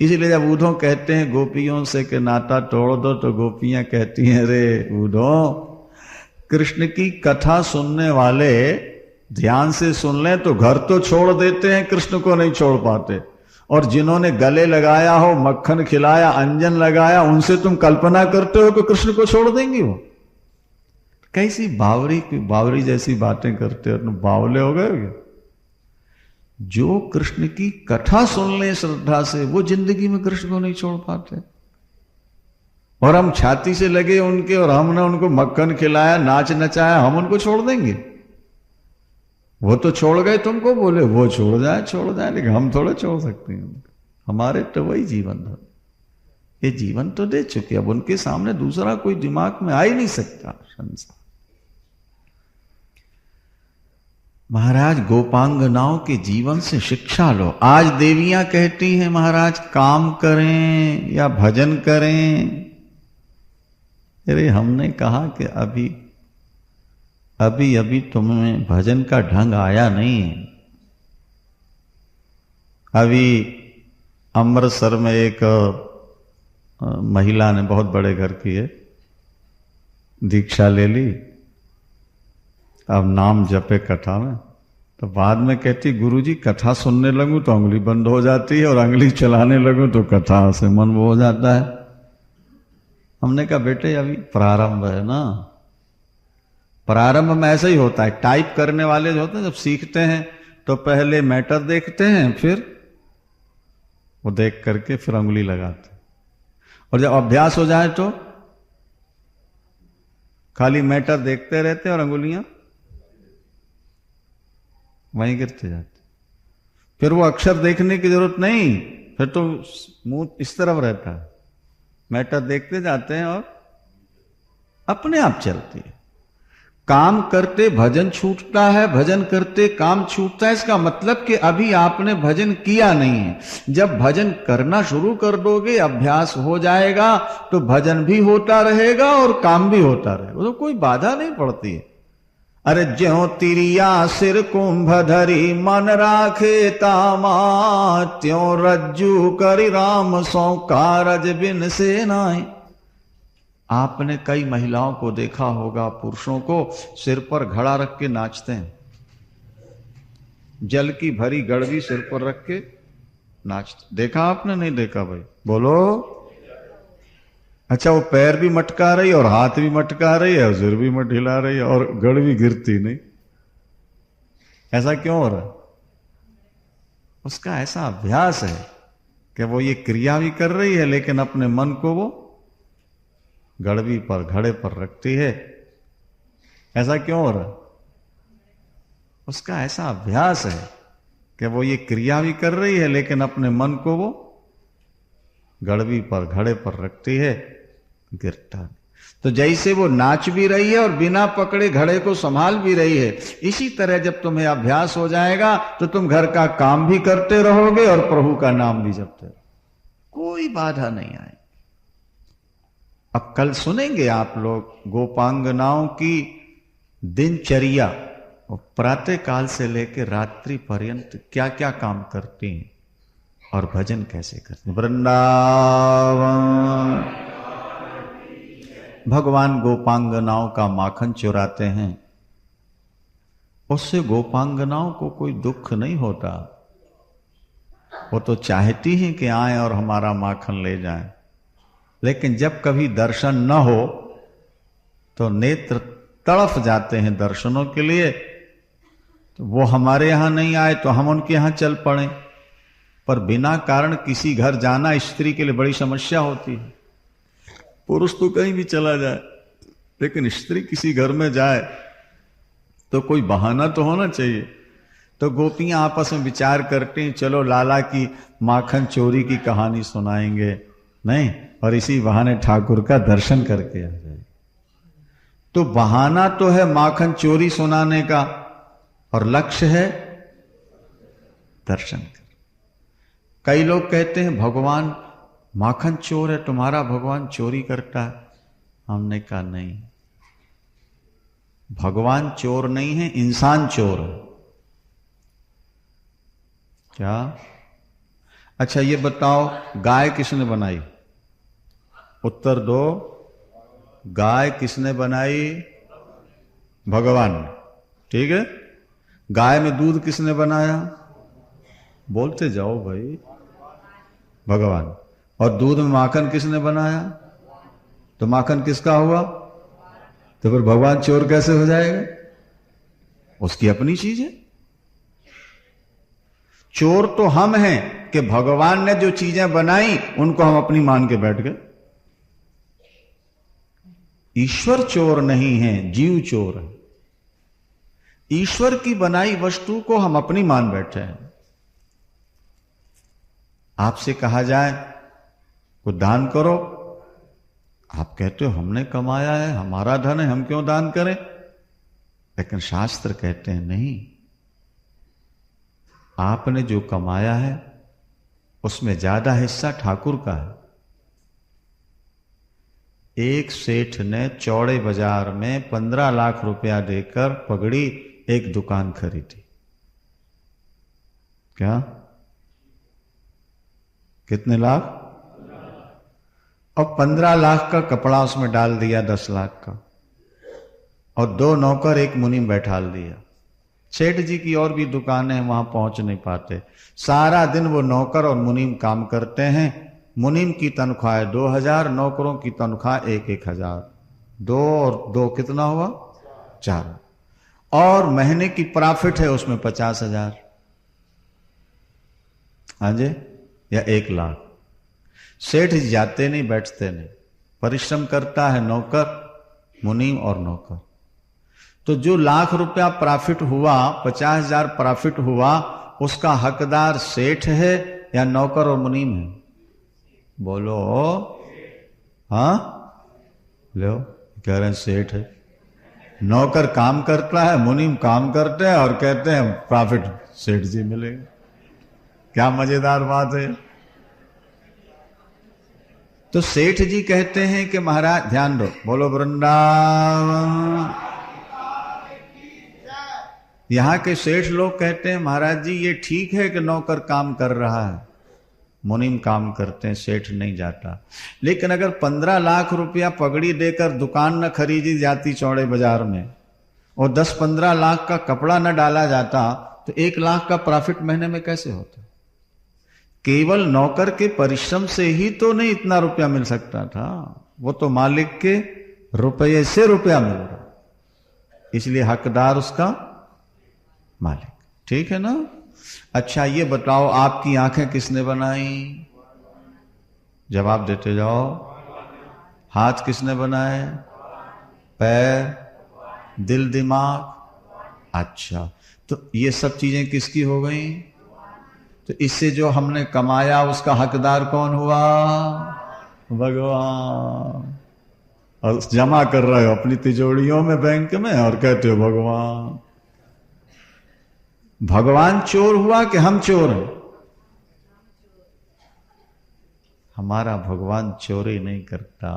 इसलिए जब उद्धव कहते हैं गोपियों से कि नाता तोड़ दो, तो गोपियां कहती हैं अरे उद्धव, कृष्ण की कथा सुनने वाले ध्यान से सुन लें तो घर तो छोड़ देते हैं, कृष्ण को नहीं छोड़ पाते। और जिन्होंने गले लगाया हो, मक्खन खिलाया, अंजन लगाया, उनसे तुम कल्पना करते हो कि कृष्ण को छोड़ देंगे वो? कैसी बावरी जैसी बातें करते हो, तुम बावले हो गए। जो कृष्ण की कथा सुन ले श्रद्धा से, वो जिंदगी में कृष्ण को नहीं छोड़ पाते। और हम छाती से लगे उनके, और हमने उनको मक्खन खिलाया, नाच नचाया, हम उनको छोड़ देंगे? वो तो छोड़ गए, तुमको बोले वो छोड़ जाए, लेकिन हम थोड़ा छोड़ सकते हैं। हमारे तो वही जीवन था, ये जीवन तो दे चुके, अब उनके सामने दूसरा कोई दिमाग में आ ही नहीं सकता संसार। महाराज गोपांगनाओं के जीवन से शिक्षा लो। आज देवियां कहती हैं महाराज काम करें या भजन करें। अरे हमने कहा कि अभी तुम्हें भजन का ढंग आया नहीं है। अभी अमृतसर में एक महिला ने, बहुत बड़े घर की है, दीक्षा ले ली, अब नाम जपे कथा में, तो बाद में कहती गुरुजी कथा सुनने लगूं तो उंगली बंद हो जाती है, और उंगली चलाने लगूं तो कथा से मन वो हो जाता है। हमने कहा बेटे अभी प्रारंभ है ना, प्रारंभ में ऐसा ही होता है। टाइप करने वाले जो होते हैं, जब सीखते हैं तो पहले मैटर देखते हैं, फिर वो देख करके फिर उंगली लगाते हैं, और जब अभ्यास हो जाए तो खाली मैटर देखते रहते हैं और अंगुलियां वहीं गिरते जाते। फिर वो अक्षर देखने की जरूरत नहीं, फिर तो मुंह इस तरफ रहता है, मैटर देखते जाते हैं और अपने आप चलती है। काम करते भजन छूटता है, भजन करते काम छूटता है। इसका मतलब कि अभी आपने भजन किया नहीं है। जब भजन करना शुरू कर दोगे, अभ्यास हो जाएगा, तो भजन भी होता रहेगा और काम भी होता रहेगा, तो कोई बाधा नहीं पड़ती है। अरे ज्यों तिरिया सिर कुंभ धरी मन राखे तामा, त्यों रज्जू करि राम सौ कारज बिन से नाई। आपने कई महिलाओं को देखा होगा, पुरुषों को सिर पर घड़ा रख के नाचते हैं, जल की भरी गड़वी सिर पर रख के नाचते। देखा आपने? नहीं देखा भाई? बोलो। अच्छा, वो पैर भी मटका रही और हाथ भी मटका रही है और सिर भी मत हिला रही है और गड़वी गिरती नहीं। ऐसा क्यों हो रहा है? उसका ऐसा अभ्यास है कि वो ये क्रिया भी कर रही है, लेकिन अपने मन को वो गड़वी पर, घड़े पर रखती है। ऐसा क्यों हो रहा है? उसका ऐसा अभ्यास है कि वो ये क्रिया भी कर रही है, लेकिन अपने मन को वो गड़वी पर, घड़े पर रखती है, गिरता। तो जैसे वो नाच भी रही है और बिना पकड़े घड़े को संभाल भी रही है, इसी तरह जब तुम्हें अभ्यास हो जाएगा तो तुम घर का काम भी करते रहोगे और प्रभु का नाम भी जपते रहोगे। कोई बाधा नहीं आई। अब कल सुनेंगे आप लोग गोपांगनाओं की दिनचर्या, प्रातः काल से लेकर रात्रि पर्यंत क्या क्या काम करती हैं और भजन कैसे करते हैं। वृंदावन भगवान गोपांगनाओं का माखन चुराते हैं, उससे गोपांगनाओं को कोई दुख नहीं होता। वो तो चाहती हैं कि आए और हमारा माखन ले जाएं, लेकिन जब कभी दर्शन न हो तो नेत्र तड़फ जाते हैं दर्शनों के लिए। तो वो हमारे यहां नहीं आए तो हम उनके यहां चल पड़े, पर बिना कारण किसी घर जाना स्त्री के लिए बड़ी समस्या होती है। पुरुष तो कहीं भी चला जाए, लेकिन स्त्री किसी घर में जाए तो कोई बहाना तो होना चाहिए। तो गोपियां आपस में विचार करती हैं, चलो लाला की माखन चोरी की कहानी सुनाएंगे, नहीं, और इसी बहाने ठाकुर का दर्शन करके आ जाए। तो बहाना तो है माखन चोरी सुनाने का, और लक्ष्य है दर्शन कर। कई लोग कहते हैं भगवान माखन चोर है, तुम्हारा भगवान चोरी करता है। हमने कहा नहीं, भगवान चोर नहीं है, इंसान चोर है। क्या? अच्छा ये बताओ, गाय किसने बनाई? उत्तर दो। गाय किसने बनाई? भगवान ने। ठीक है। गाय में दूध किसने बनाया? बोलते जाओ भाई। भगवान। और दूध में माखन किसने बनाया? तो माखन किसका हुआ? तो फिर भगवान चोर कैसे हो जाएगा? उसकी अपनी चीज है। चोर तो हम हैं कि भगवान ने जो चीजें बनाई उनको हम अपनी मान के बैठ गए। ईश्वर चोर नहीं है, जीव चोर है। ईश्वर की बनाई वस्तु को हम अपनी मान बैठे हैं। आपसे कहा जाए कुछ दान करो, आप कहते हो हमने कमाया है, हमारा धन है, हम क्यों दान करें? लेकिन शास्त्र कहते हैं नहीं, आपने जो कमाया है उसमें ज्यादा हिस्सा ठाकुर का है। एक सेठ ने चौड़े बाजार में 15 लाख रुपया देकर पगड़ी एक दुकान खरीदी। क्या? कितने लाख? और 15 लाख का कपड़ा उसमें डाल दिया 10 लाख का, और 2 नौकर एक मुनीम बैठा दिया। सेठ जी की और भी दुकानें हैं, वहां पहुंच नहीं पाते। सारा दिन वो नौकर और मुनीम काम करते हैं। मुनीम की तनख्वाह 2000, नौकरों की तनख्वाह 1-1000। 2 और 2 कितना हुआ? 4। और महीने की प्रॉफिट है उसमें 50,000। हाँ जी, या 1 लाख। सेठ जी जाते नहीं, बैठते नहीं, परिश्रम करता है नौकर, मुनीम और नौकर। तो जो लाख रुपया प्रॉफिट हुआ, 50,000 प्रॉफिट हुआ, उसका हकदार सेठ है या नौकर और मुनीम है? बोलो। हाँ, लो कह रहे हैं सेठ है। नौकर काम करता है, मुनीम काम करते हैं, और कहते हैं प्रॉफिट सेठ जी मिलेगा। क्या मजेदार बात है। तो सेठ जी कहते हैं कि महाराज ध्यान दो, बोलो वृंदावन। यहां के सेठ लोग कहते हैं महाराज जी ये ठीक है कि नौकर काम कर रहा है, मुनीम काम करते हैं, सेठ नहीं जाता। लेकिन अगर 15 लाख रुपया पगड़ी देकर दुकान न खरीदी जाती चौड़े बाजार में, और 10-15 लाख का कपड़ा न डाला जाता, तो 1 लाख का प्रॉफिट महीने में कैसे होता? केवल नौकर के परिश्रम से ही तो नहीं इतना रुपया मिल सकता था, वो तो मालिक के रुपये से रुपया मिल रहा, इसलिए हकदार उसका मालिक। ठीक है ना? अच्छा ये बताओ, आपकी आंखें किसने बनाई? जवाब देते जाओ। हाथ किसने बनाए? पैर, दिल, दिमाग। अच्छा, तो ये सब चीजें किसकी हो गई? तो इससे जो हमने कमाया उसका हकदार कौन हुआ? भगवान। और जमा कर रहे हो अपनी तिजोरियों में, बैंक में, और कहते हो भगवान। भगवान चोर हुआ कि हम चोर हैं? हमारा भगवान चोरी नहीं करता।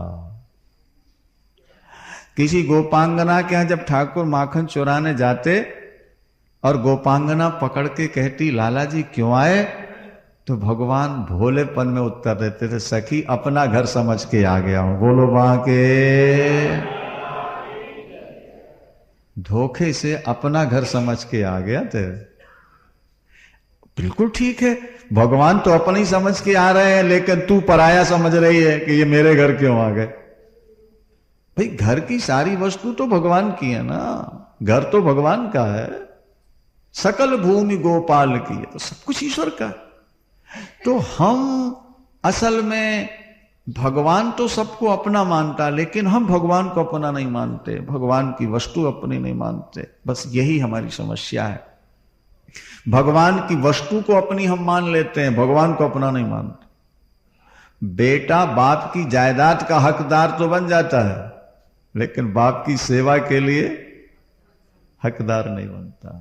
किसी गोपांगना के यहां जब ठाकुर माखन चुराने जाते और गोपांगना पकड़ के कहती लाला जी क्यों आए, तो भगवान भोलेपन में उत्तर देते थे, सखी अपना घर समझ के आ गया हूं। बोलो वहां के धोखे से अपना घर समझ के आ गया थे। बिल्कुल ठीक है, भगवान तो अपने ही समझ के आ रहे हैं, लेकिन तू पराया समझ रही है कि ये मेरे घर क्यों आ गए। भाई घर की सारी वस्तु तो भगवान की है ना, घर तो भगवान का है, सकल भूमि गोपाल की है, तो सब कुछ ईश्वर का है। तो हम असल में भगवान तो सबको अपना मानता, लेकिन हम भगवान को अपना नहीं मानते, भगवान की वस्तु अपनी नहीं मानते। बस यही हमारी समस्या है। भगवान की वस्तु को अपनी हम मान लेते हैं, भगवान को अपना नहीं मानते। बेटा बाप की जायदाद का हकदार तो बन जाता है, लेकिन बाप की सेवा के लिए हकदार नहीं बनता।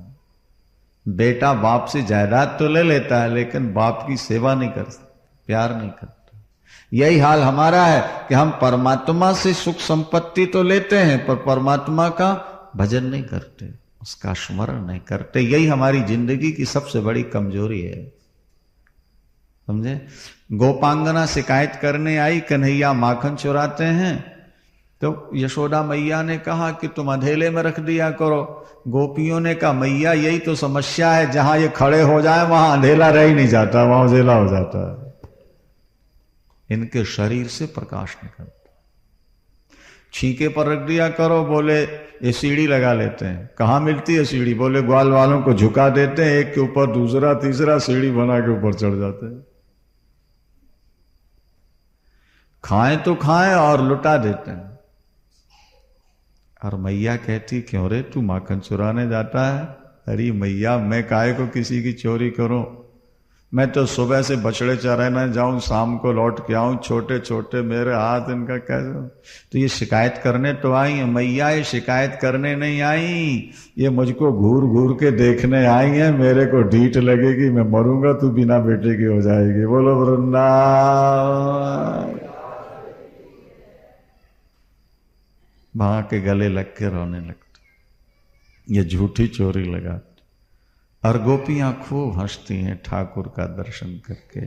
बेटा बाप से जायदाद तो ले लेता है, लेकिन बाप की सेवा नहीं करता, प्यार नहीं करता। यही हाल हमारा है कि हम परमात्मा से सुख संपत्ति तो लेते हैं, पर परमात्मा का भजन नहीं करते, उसका स्मरण नहीं करते। यही हमारी जिंदगी की सबसे बड़ी कमजोरी है, समझे। गोपांगना शिकायत करने आई, कन्हैया माखन चुराते हैं, तो यशोदा मैया ने कहा कि तुम अंधेले में रख दिया करो। गोपियों ने कहा मैया यही तो समस्या है, जहां ये खड़े हो जाए वहां अंधेला रह ही नहीं जाता, वहां उजेला हो जाता है। इनके शरीर से प्रकाश निकलता। छींके पर रख दिया करो, बोले ये सीढ़ी लगा लेते हैं। कहां मिलती है सीढ़ी, बोले ग्वाल वालों को झुका देते हैं, एक के ऊपर दूसरा तीसरा सीढ़ी बना के ऊपर चढ़ जाते हैं। खाएं तो खाएं और लुटा देते हैं। और मैया कहती क्यों रे तू माखन चुराने जाता है। अरे मैया मैं काहे को किसी की चोरी करूं, मैं तो सुबह से बछड़े चराने जाऊं, शाम को लौट के आऊं, छोटे छोटे मेरे हाथ, इनका कैसे। तो ये शिकायत करने तो आई है मैया, ये शिकायत करने नहीं आई, ये मुझको घूर घूर के देखने आई है। मेरे को ढीठ लगेगी, मैं मरूंगा, तू बिना बेटे की हो जाएगी। बोलो वृंदावन। मां के गले लग के रोने लगते, ये झूठी चोरी लगाते। और गोपियां खूब हंसती हैं ठाकुर का दर्शन करके।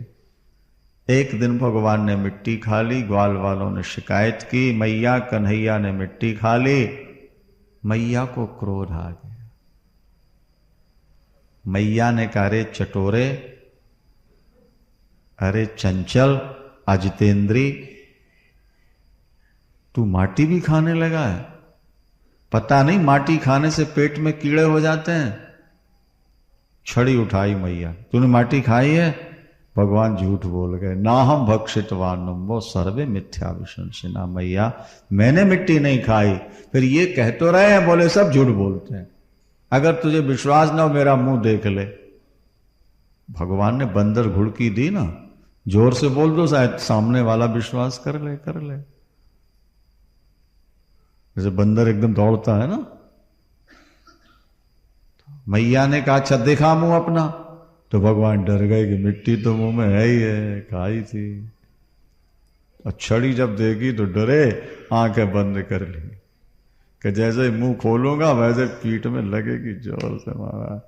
एक दिन भगवान ने मिट्टी खा ली, ग्वाल वालों ने शिकायत की, मैया कन्हैया ने मिट्टी खा ली। मैया को क्रोध आ गया। मैया ने कहा अरे चटोरे, अरे चंचल अजितेंद्री, तू माटी भी खाने लगा है। पता नहीं माटी खाने से पेट में कीड़े हो जाते हैं। छड़ी उठाई मैया, तूने माटी खाई है। भगवान झूठ बोल गए, ना हम भक्षितवानम वो सर्वे मिथ्या विशंसिना। मैया मैंने मिट्टी नहीं खाई। फिर ये कह तो रहे हैं, बोले सब झूठ बोलते हैं। अगर तुझे विश्वास ना हो मेरा मुंह देख ले। भगवान ने बंदर घुड़की दी ना, जोर से बोल दो शायद सामने वाला विश्वास कर ले। जैसे बंदर एकदम दौड़ता है ना। मैया ने कहा अच्छा देखा मुंह अपना, तो भगवान डर गए कि मिट्टी तो मुंह में है ही है, खाई थी। और छड़ी जब देगी तो डरे, आंखें बंद कर ली कि जैसे मुंह खोलूंगा वैसे पीठ में लगेगी जोर से मारा।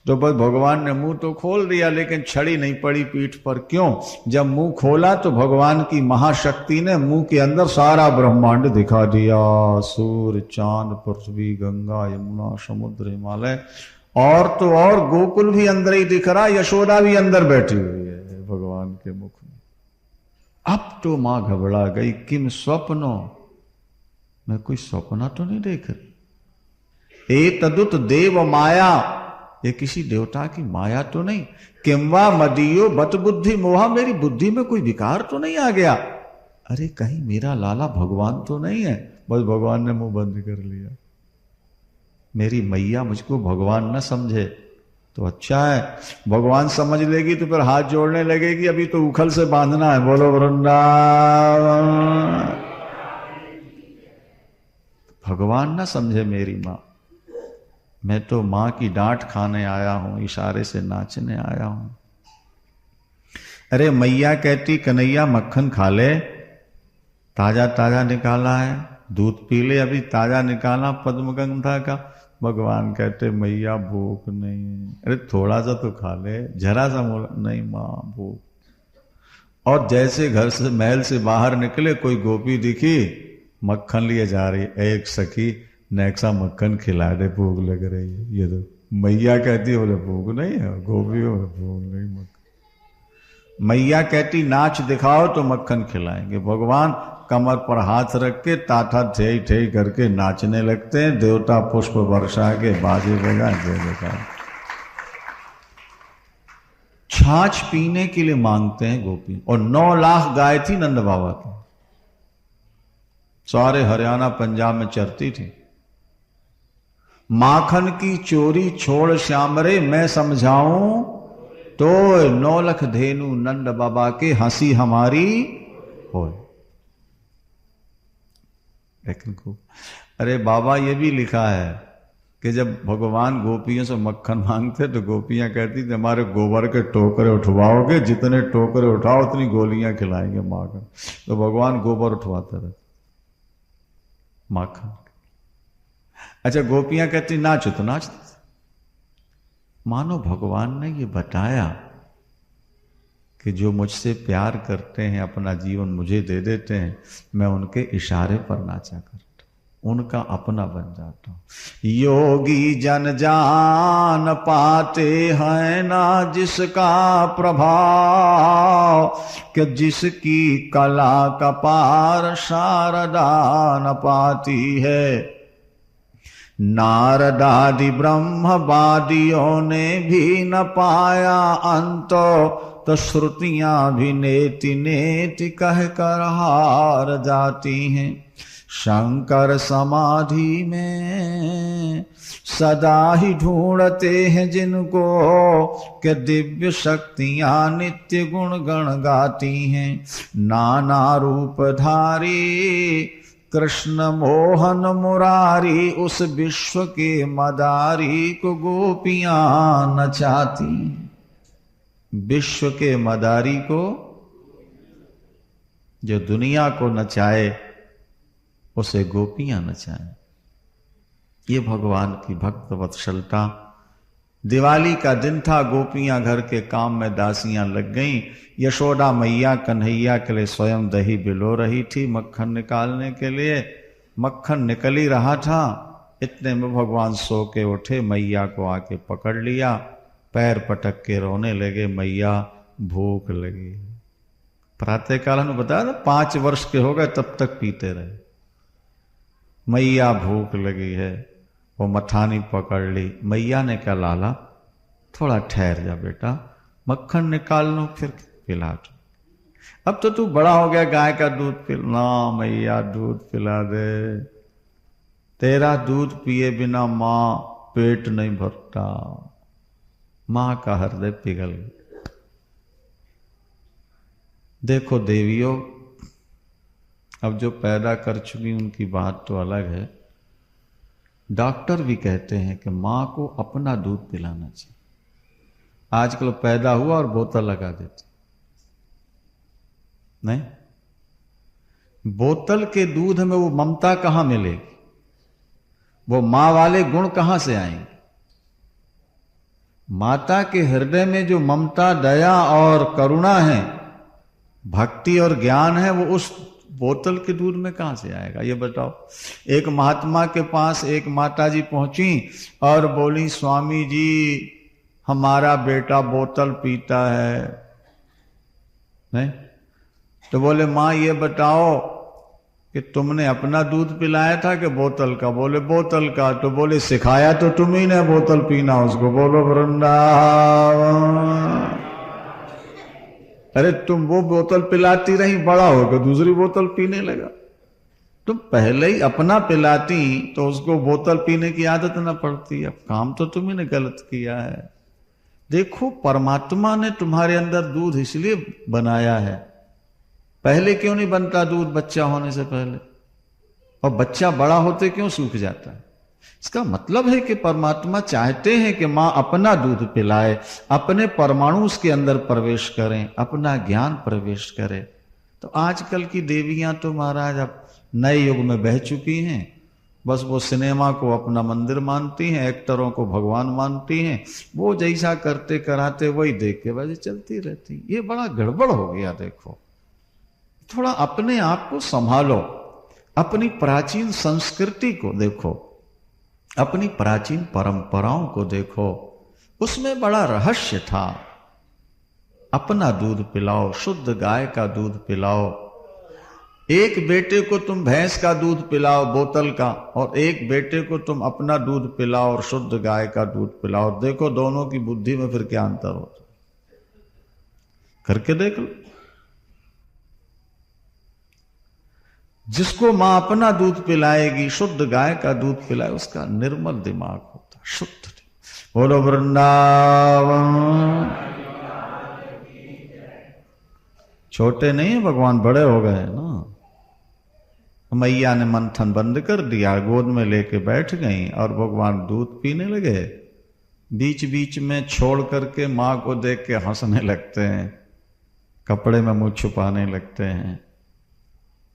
तो बस भगवान ने मुंह तो खोल दिया, लेकिन छड़ी नहीं पड़ी पीठ पर। क्यों? जब मुंह खोला तो भगवान की महाशक्ति ने मुंह के अंदर सारा ब्रह्मांड दिखा दिया। सूर्य, चांद, पृथ्वी, गंगा, यमुना, समुद्र, हिमालय, और तो और गोकुल भी अंदर ही दिख रहा, यशोदा भी अंदर बैठी हुई है भगवान के मुख में। अब तो मां घबरा गई, किम स्वप्नो, मैं कोई सपना तो नहीं देख रही। ए तदुत देव माया, ये किसी देवता की माया तो नहीं। किम्वा मदीयो बत बुद्धि मोहा, मेरी बुद्धि में कोई विकार तो नहीं आ गया। अरे कहीं मेरा लाला भगवान तो नहीं है। बस भगवान ने मुंह बंद कर लिया। मेरी मैया मुझको भगवान न समझे तो अच्छा है, भगवान समझ लेगी तो फिर हाथ जोड़ने लगेगी, अभी तो उखल से बांधना है। बोलो वृंदावन। भगवान न समझे मेरी मां, मैं तो मां की डांट खाने आया हूं, इशारे से नाचने आया हूं। अरे मैया कहती कन्हैया मक्खन खा ले, ताजा ताजा निकाला है, दूध पी ले, अभी ताजा निकाला पद्मगंधा का। भगवान कहते मैया भूख नहीं है। अरे थोड़ा सा तो खा ले, जरा सा मोला, नहीं माँ भूख। और जैसे घर से महल से बाहर निकले, कोई गोपी दिखी मक्खन लिए जा रही, एक सखी नेक्सा मक्खन खिला दे, भूख लग रही है। ये तो मैया कहती है, बोले भूख नहीं है, गोपी हो भूख नहीं, मक्खन। मैया कहती नाच दिखाओ तो मक्खन खिलाएंगे। भगवान कमर पर हाथ रख के ताथा ठेई ठेई करके नाचने लगते हैं, देवता पुष्प वर्षा के बाजे बजा जय। छाछ पीने के लिए मांगते हैं गोपी, और 9 लाख गाय थी नंद बाबा की, सारे हरियाणा पंजाब में चरती थी। माखन की चोरी छोड़ श्याम रे, मैं समझाऊं तो 9 लाख धेनु नंद बाबा के, हंसी हमारी हो। लेकिन अरे बाबा ये भी लिखा है कि जब भगवान गोपियों से मक्खन मांगते तो गोपियां कहती थी हमारे गोबर के टोकरे उठवाओगे, जितने टोकरे उठाओ उतनी गोलियां खिलाएंगे माखन। तो भगवान गोबर उठवाते रहे माखन। अच्छा गोपियां कहती नाचो तो नाचते। मानो भगवान ने ये बताया कि जो मुझसे प्यार करते हैं, अपना जीवन मुझे दे देते हैं, मैं उनके इशारे पर नाचा करता, उनका अपना बन जाता हूं। योगी जन जान पाते हैं ना जिसका प्रभाव, कि जिसकी कला का पार शारदा न पाती है। नारदादि ब्रह्मवादियों ने भी न पाया अंत, तो श्रुतियां भी नेति नेति कह कर हार जाती हैं। शंकर समाधि में सदा ही ढूंढते हैं जिनको, कि दिव्य शक्तियां नित्य गुण गण गाती हैं। नाना रूपधारी कृष्ण मोहन मुरारी, उस विश्व के मदारी को गोपियां नचाती। विश्व के मदारी को, जो दुनिया को नचाए, उसे गोपियां नचाएं। ये भगवान की भक्त वत्सलता। दिवाली का दिन था, गोपियां घर के काम में दासियां लग गईं। यशोदा मैया कन्हैया के लिए स्वयं दही बिलो रही थी मक्खन निकालने के लिए। मक्खन निकल ही रहा था, इतने में भगवान सो के उठे, मैया को आके पकड़ लिया, पैर पटक के रोने लगे, मैया भूख लगी। प्रातःकाल ने बताया ना 5 वर्ष के हो गए तब तक पीते रहे। मैया भूख लगी है, वो मथानी पकड़ ली। मैया ने कहा लाला थोड़ा ठहर जा बेटा, मक्खन निकाल लो फिर पिला दो। अब तो तू बड़ा हो गया, गाय का दूध पिला। मैया दूध पिला दे, तेरा दूध पिए बिना मां पेट नहीं भरता। मां का हृदय पिघल गया। देखो देवियों, अब जो पैदा कर चुकी उनकी बात तो अलग है। डॉक्टर भी कहते हैं कि मां को अपना दूध पिलाना चाहिए। आजकल पैदा हुआ और बोतल लगा देते नहीं। बोतल के दूध में वो ममता कहां मिलेगी, वो मां वाले गुण कहां से आएंगे। माता के हृदय में जो ममता, दया और करुणा है, भक्ति और ज्ञान है, वो उस बोतल के दूध में कहां से आएगा ये बताओ। एक महात्मा के पास एक माताजी पहुंची और बोली स्वामी जी हमारा बेटा बोतल पीता है। नहीं तो बोले मां ये बताओ कि तुमने अपना दूध पिलाया था कि बोतल का। बोले बोतल का। तो बोले सिखाया तो तुम ही ने बोतल पीना उसको। बोलो वृंदावन। अरे तुम वो बोतल पिलाती रही, बड़ा होकर दूसरी बोतल पीने लगा। तुम पहले ही अपना पिलाती तो उसको बोतल पीने की आदत ना पड़ती। अब काम तो तुम्ही ने गलत किया है। देखो परमात्मा ने तुम्हारे अंदर दूध इसलिए बनाया है। पहले क्यों नहीं बनता दूध बच्चा होने से पहले, और बच्चा बड़ा होते क्यों सूख जाता है। इसका मतलब है कि परमात्मा चाहते हैं कि मां अपना दूध पिलाए, अपने परमाणु उसके अंदर प्रवेश करें, अपना ज्ञान प्रवेश करे। तो आजकल की देवियां तो महाराज अब नए युग में बह चुकी हैं। बस वो सिनेमा को अपना मंदिर मानती हैं, एक्टरों को भगवान मानती हैं, वो जैसा करते कराते वही देख के वजह चलती रहती। ये बड़ा गड़बड़ हो गया। देखो, थोड़ा अपने आप को संभालो, अपनी प्राचीन संस्कृति को देखो, अपनी प्राचीन परंपराओं को देखो, उसमें बड़ा रहस्य था। अपना दूध पिलाओ, शुद्ध गाय का दूध पिलाओ। एक बेटे को तुम भैंस का दूध पिलाओ बोतल का, और एक बेटे को तुम अपना दूध पिलाओ और शुद्ध गाय का दूध पिलाओ। देखो दोनों की बुद्धि में फिर क्या अंतर होता है, करके देख लो। जिसको मां अपना दूध पिलाएगी, शुद्ध गाय का दूध पिलाए, उसका निर्मल दिमाग होता, शुद्ध। बोलो वृंदावन। छोटे नहीं भगवान, बड़े हो गए ना। मैया ने मंथन बंद कर दिया, गोद में लेके बैठ गई और भगवान दूध पीने लगे। बीच बीच में छोड़ करके मां को देख के हंसने लगते हैं, कपड़े में मुंह छुपाने लगते हैं,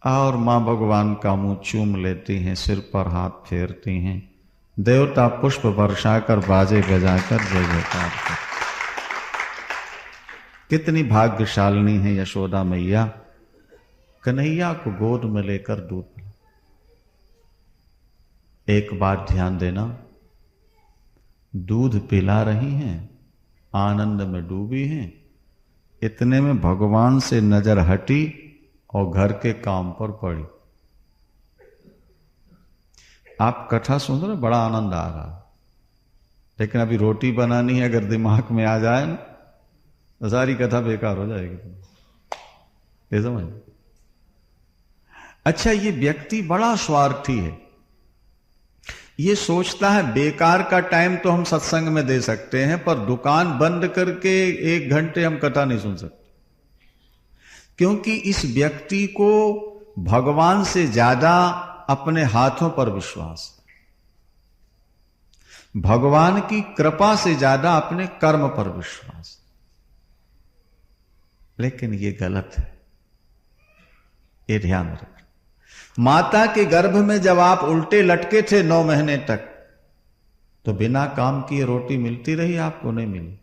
और मां भगवान का मुंह चूम लेती हैं, सिर पर हाथ फेरती हैं। देवता पुष्प वर्षाकर, बाजे बजाकर जय जयकार कर। कितनी भाग्यशालिनी है यशोदा मैया, कन्हैया को गोद में लेकर दूध पिला। एक बात ध्यान देना, दूध पिला रही हैं, आनंद में डूबी हैं, इतने में भगवान से नजर हटी और घर के काम पर पड़ी। आप कथा सुन रहे, बड़ा आनंद आ रहा, लेकिन अभी रोटी बनानी है, अगर दिमाग में आ जाए ना तो सारी कथा बेकार हो जाएगी। ये समझ। अच्छा, ये व्यक्ति बड़ा स्वार्थी है। ये सोचता है बेकार का टाइम तो हम सत्संग में दे सकते हैं, पर दुकान बंद करके 1 घंटे हम कथा नहीं सुन सकते, क्योंकि इस व्यक्ति को भगवान से ज्यादा अपने हाथों पर विश्वास, भगवान की कृपा से ज्यादा अपने कर्म पर विश्वास। लेकिन ये गलत है, ये ध्यान रखना। माता के गर्भ में जब आप उल्टे लटके थे 9 महीने तक, तो बिना काम किए रोटी मिलती रही, आपको नहीं मिली?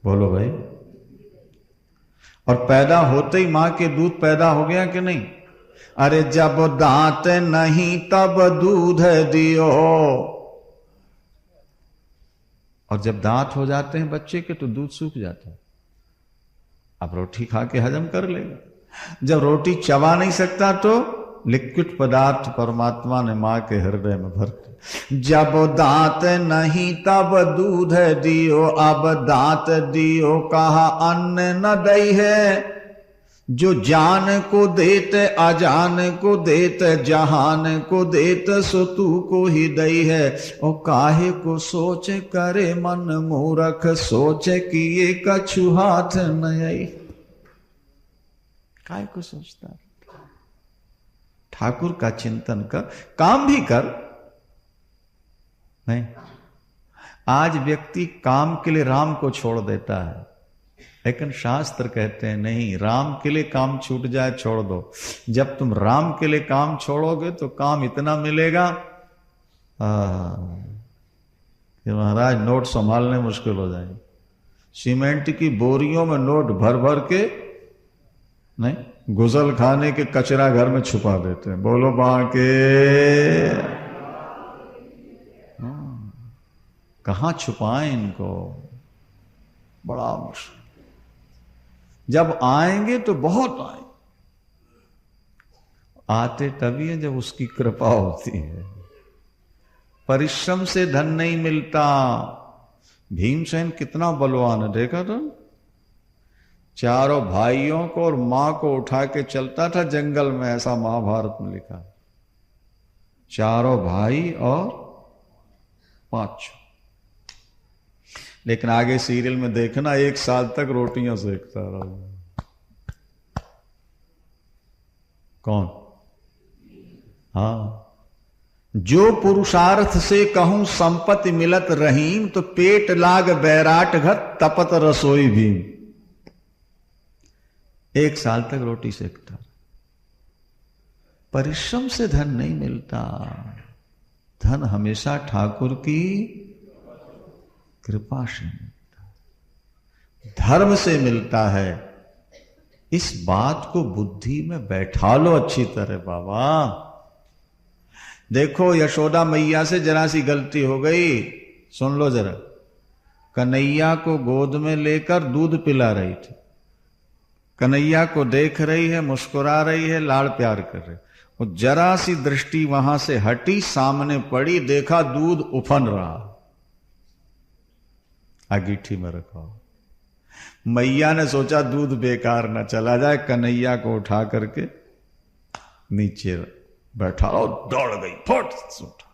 बोलो भाई। और पैदा होते ही मां के दूध पैदा हो गया कि नहीं? अरे जब दांत नहीं तब दूध दियो, और जब दांत हो जाते हैं बच्चे के तो दूध सूख जाता है। अब रोटी खा के हजम कर लेगा। जब रोटी चबा नहीं सकता तो लिक्विड पदार्थ परमात्मा ने मां के हृदय में भर दिया। जब दांत नहीं तब दूध दियो, अब दांत दियो कहा अन्न न दई है। जो जान को देत अजान को देत, जहान को देत सो तू को ही दई है। ओ काहे को सोच करे मन मूरख, सोच कि ये कछु हाथ न आई। काहे को सोचता है? ठाकुर का चिंतन कर, काम भी कर। नहीं, आज व्यक्ति काम के लिए राम को छोड़ देता है, लेकिन शास्त्र कहते हैं नहीं, राम के लिए काम छूट जाए छोड़ दो। जब तुम राम के लिए काम छोड़ोगे तो काम इतना मिलेगा कि महाराज नोट संभालने मुश्किल हो जाएंगे। सीमेंट की बोरियों में नोट भर भर के नहीं, गुजल खाने के कचरा घर में छुपा देते हैं। बोलो बाके। कहां छुपाएं इनको, बड़ा मुश्किल। जब आएंगे तो बहुत आएंगे, आते तभी है जब उसकी कृपा होती है। परिश्रम से धन नहीं मिलता। भीमसेन कितना बलवान है, देखा था? चारों भाइयों को और मां को उठा के चलता था जंगल में, ऐसा महाभारत में लिखा। चारों भाई और 5। लेकिन आगे सीरियल में देखना, 1 साल तक रोटियां सेकता रहा। कौन? हाँ, जो पुरुषार्थ से कहूं संपत्ति मिलत रहीम, तो पेट लाग बैराट घत तपत रसोई भी। 1 साल तक रोटी सेकता। परिश्रम से धन नहीं मिलता, धन हमेशा ठाकुर की कृपा से मिलता है, धर्म से मिलता है। इस बात को बुद्धि में बैठा लो अच्छी तरह बाबा। देखो यशोदा मैया से जरा सी गलती हो गई, सुन लो जरा। कन्हैया को गोद में लेकर दूध पिला रही थी, कन्हैया को देख रही है, मुस्कुरा रही है, लाड़ प्यार कर रही। वो जरा सी दृष्टि वहां से हटी, सामने पड़ी, देखा दूध उफन रहा, अंगीठी में रखा। मैया ने सोचा दूध बेकार न चला जाए, कन्हैया को उठा करके नीचे बैठा और दौड़ गई, फट से उठा।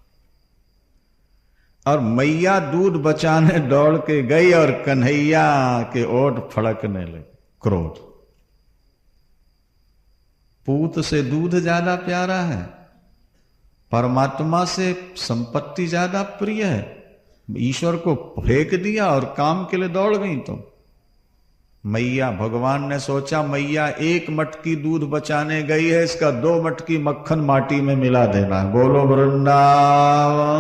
और मैया दूध बचाने दौड़ के गई और कन्हैया के ओठ फड़कने लगे, क्रोध। पूत से दूध ज्यादा प्यारा है, परमात्मा से संपत्ति ज्यादा प्रिय है। ईश्वर को फेंक दिया और काम के लिए दौड़ गई। तो मैया, भगवान ने सोचा मैया 1 मटकी दूध बचाने गई है, इसका 2 मटकी मक्खन माटी में मिला देना है। बोलो वृंदावन।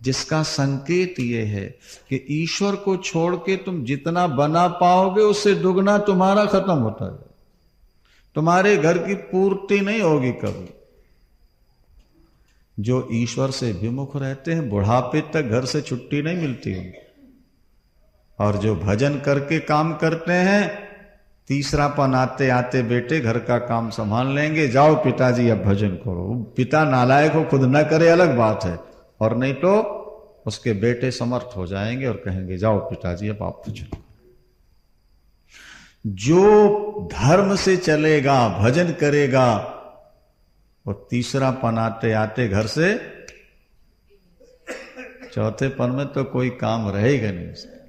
जिसका संकेत ये है कि ईश्वर को छोड़ के तुम जितना बना पाओगे उससे दुगना तुम्हारा खत्म होता है, तुम्हारे घर की पूर्ति नहीं होगी कभी। जो ईश्वर से विमुख रहते हैं बुढ़ापे तक घर से छुट्टी नहीं मिलती उनको, और जो भजन करके काम करते हैं तीसरापन आते आते बेटे घर का काम संभाल लेंगे, जाओ पिताजी अब भजन करो। पिता नालायक हो खुद न करे अलग बात है, और नहीं तो उसके बेटे समर्थ हो जाएंगे और कहेंगे जाओ पिताजी अब आप भजन करो। जो धर्म से चलेगा, भजन करेगा, वो तीसरापन आते आते घर से चौथेपन में तो कोई काम रहेगा नहीं उसका।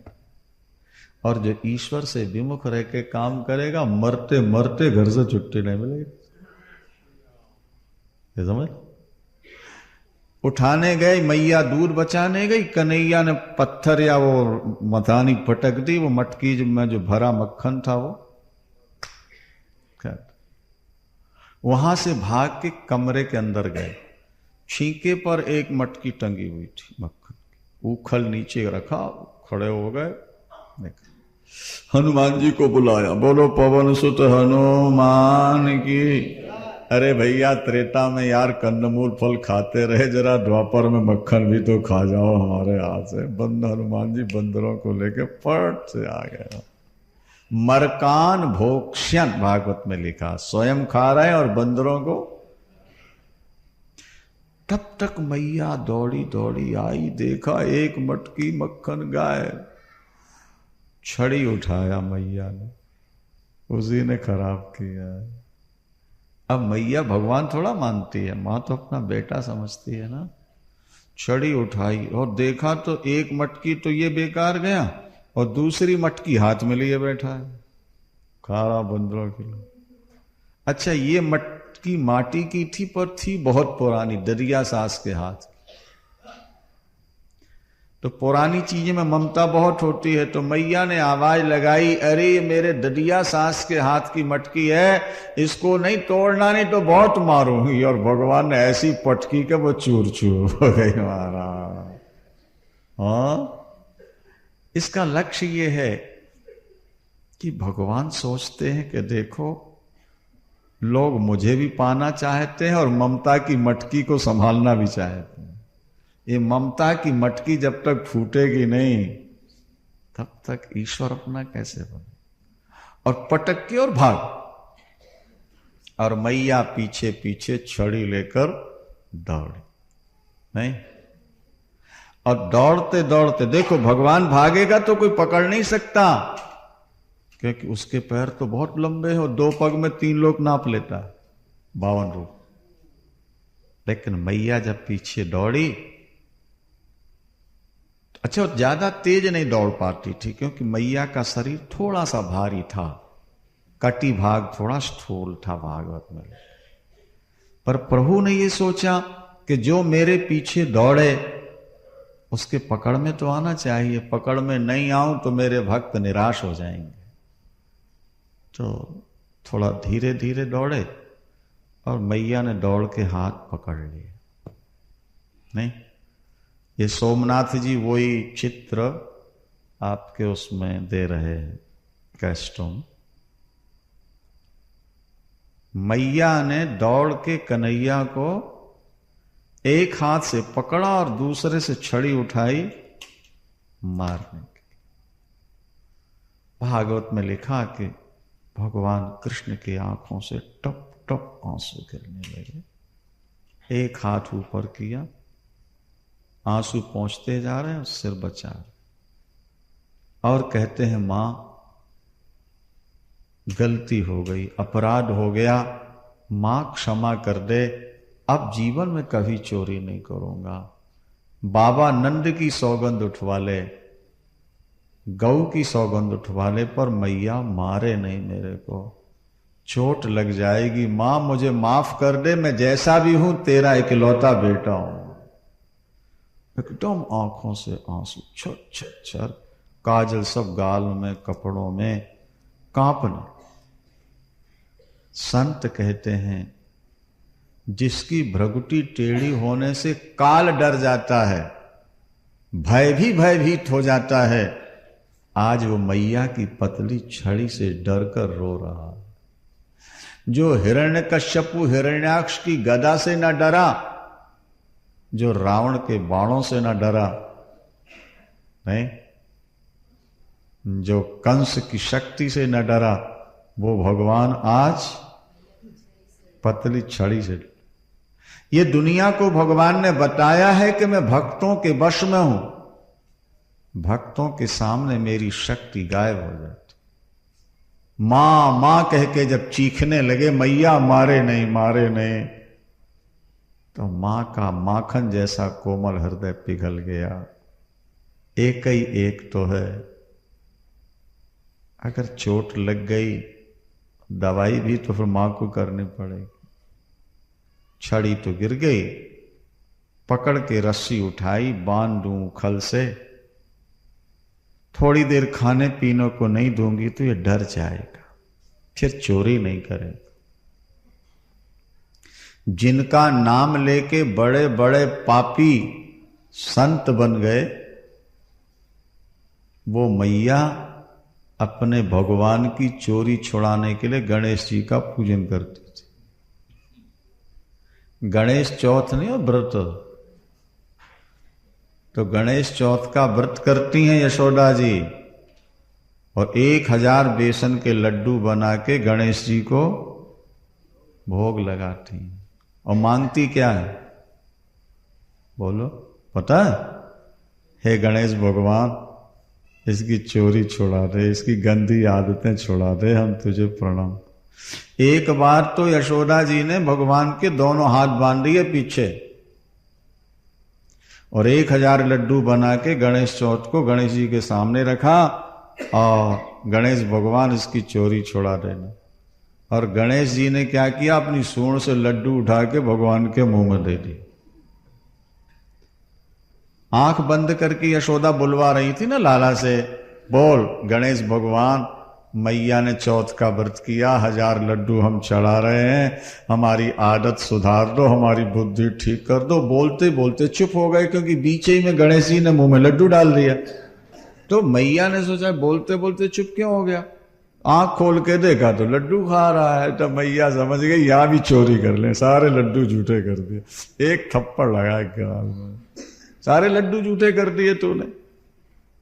और जो ईश्वर से विमुख रह के काम करेगा, मरते मरते घर से छुट्टी नहीं मिलेगी। ये समझ। उठाने गए, मैया दूध बचाने गई, कन्हैया ने पत्थर या वो मथानी पटक दी, वो मटकी में जो भरा मक्खन था वो वहां से भाग के कमरे के अंदर गए। छींके पर 1 मटकी टंगी हुई थी मक्खन की, उखल नीचे रखा, खड़े हो गए। हनुमान जी को बुलाया, बोलो पवन सुत हनुमान की। अरे भैया त्रेता में यार कंदमूल फल खाते रहे, जरा द्वापर में मक्खन भी तो खा जाओ हमारे हाथ से। बंद हनुमान जी बंदरों को लेके फट से आ गए। मरकान भोक्ष्यन भागवत में लिखा, स्वयं खा रहे और बंदरों को। तब तक मैया दौड़ी दौड़ी आई, देखा 1 मटकी मक्खन गायब। छड़ी उठाया मैया ने, उसी ने खराब किया। अब मैया भगवान थोड़ा मानती है, मां तो अपना बेटा समझती है ना। छड़ी उठाई और देखा तो 1 मटकी तो ये बेकार गया, और दूसरी मटकी हाथ में लिए बैठा है, खा रहा बंदरों के लिए। अच्छा, ये मटकी माटी की थी, पर थी बहुत पुरानी, दरिया सास के हाथ। तो पुरानी चीजें में ममता बहुत होती है, तो मैया ने आवाज लगाई, अरे ये मेरे ददिया सास के हाथ की मटकी है, इसको नहीं तोड़ना, नहीं तो बहुत मारूंगी। और भगवान ने ऐसी पटकी के वो चूर चूर हो गई मारा। हाँ, इसका लक्ष्य ये है कि भगवान सोचते हैं कि देखो लोग मुझे भी पाना चाहते हैं और ममता की मटकी को संभालना भी चाहते हैं। ये ममता की मटकी जब तक फूटेगी नहीं, तब तक ईश्वर अपना कैसे बने। और पटक के और भाग, और मैया पीछे पीछे छड़ी लेकर दौड़ी। नहीं, और दौड़ते दौड़ते देखो, भगवान भागेगा तो कोई पकड़ नहीं सकता, क्योंकि उसके पैर तो बहुत लंबे हैं, 2 पग में 3 लोग नाप लेता है, 52 रूप। लेकिन मैया जब पीछे दौड़ी, अच्छा ज्यादा तेज नहीं दौड़ पाती थी, क्योंकि मैया का शरीर थोड़ा सा भारी था, कटी भाग थोड़ा स्थूल था भागवत में। पर प्रभु ने ये सोचा कि जो मेरे पीछे दौड़े उसके पकड़ में तो आना चाहिए, पकड़ में नहीं आऊं तो मेरे भक्त निराश हो जाएंगे। तो थोड़ा धीरे धीरे दौड़े और मैया ने दौड़ के हाथ पकड़ लिए। नहीं, ये सोमनाथ जी वही चित्र आपके उसमें दे रहे हैं कैस्टों। मैया ने दौड़ के कन्हैया को एक हाथ से पकड़ा और दूसरे से छड़ी उठाई मारने की। भागवत में लिखा कि भगवान कृष्ण की आंखों से टप टप आंसू गिरने लगे। एक हाथ ऊपर किया, आंसू पहुंचते जा रहे हैं, सिर बचा रहे और कहते हैं मां गलती हो गई, अपराध हो गया, मां क्षमा कर दे, अब जीवन में कभी चोरी नहीं करूंगा। बाबा नंद की सौगंध उठवा ले, गौ की सौगंध उठवा ले, पर मैया मारे नहीं मेरे को, चोट लग जाएगी। मां मुझे माफ कर दे, मैं जैसा भी हूं तेरा इकलौता बेटा हूं। एकदम आंखों से आंसू छर छर छर, काजल सब गाल में, कपड़ों में, कांपना। संत कहते हैं जिसकी भ्रगुटी टेढ़ी होने से काल डर जाता है, भय भी भयभीत हो जाता है, आज वो मैया की पतली छड़ी से डर कर रो रहा। जो हिरण्यकश्यपु हिरण्याक्ष की गदा से न डरा, जो रावण के बाणों से न डरा, नहीं, जो कंस की शक्ति से न डरा, वो भगवान आज पतली छड़ी से। ये दुनिया को भगवान ने बताया है कि मैं भक्तों के वश में हूं, भक्तों के सामने मेरी शक्ति गायब हो जाती। मां मां कह के जब चीखने लगे मैया मारे नहीं मारे नहीं, तो मां का माखन जैसा कोमल हृदय पिघल गया। एक ही एक तो है, अगर चोट लग गई दवाई भी तो फिर मां को करनी पड़ेगी। छड़ी तो गिर गई, पकड़ के रस्सी उठाई, बांध दूं खल से, थोड़ी देर खाने पीने को नहीं दूंगी तो ये डर जाएगा, फिर चोरी नहीं करेगा। जिनका नाम लेके बड़े बड़े पापी संत बन गए, वो मैया अपने भगवान की चोरी छुड़ाने के लिए गणेश जी का पूजन करती थी। गणेश चौथ नहीं हो व्रत, तो गणेश चौथ का व्रत करती हैं यशोदा जी, और 1000 बेसन के लड्डू बना के गणेश जी को भोग लगाती हैं। और मांगती क्या है बोलो, पता है? हे गणेश भगवान, इसकी चोरी छुड़ा दे, इसकी गंदी आदतें छुड़ा दे, हम तुझे प्रणाम। एक बार तो यशोदा जी ने भगवान के दोनों हाथ बांध दिए पीछे, और 1000 लड्डू बना के गणेश चौथ को गणेश जी के सामने रखा, और गणेश भगवान इसकी चोरी छुड़ा देना। और गणेश जी ने क्या किया, अपनी सूंड से लड्डू उठा के भगवान के मुंह में दे दी। आंख बंद करके यशोदा बुलवा रही थी ना लाला से, बोल गणेश भगवान, मैया ने चौथ का व्रत किया, 1000 लड्डू हम चढ़ा रहे हैं, हमारी आदत सुधार दो, हमारी बुद्धि ठीक कर दो। बोलते बोलते चुप हो गए, क्योंकि बीच ही में गणेश जी ने मुंह में लड्डू डाल दिया। तो मैया ने सोचा बोलते बोलते चुप क्यों हो गया, आंख खोल के देखा तो लड्डू खा रहा है। तो मैया समझ गई यहां भी चोरी कर ले, सारे लड्डू झूठे कर दिए, एक थप्पड़ लगाया गाल में, सारे लड्डू झूठे कर दिए तूने।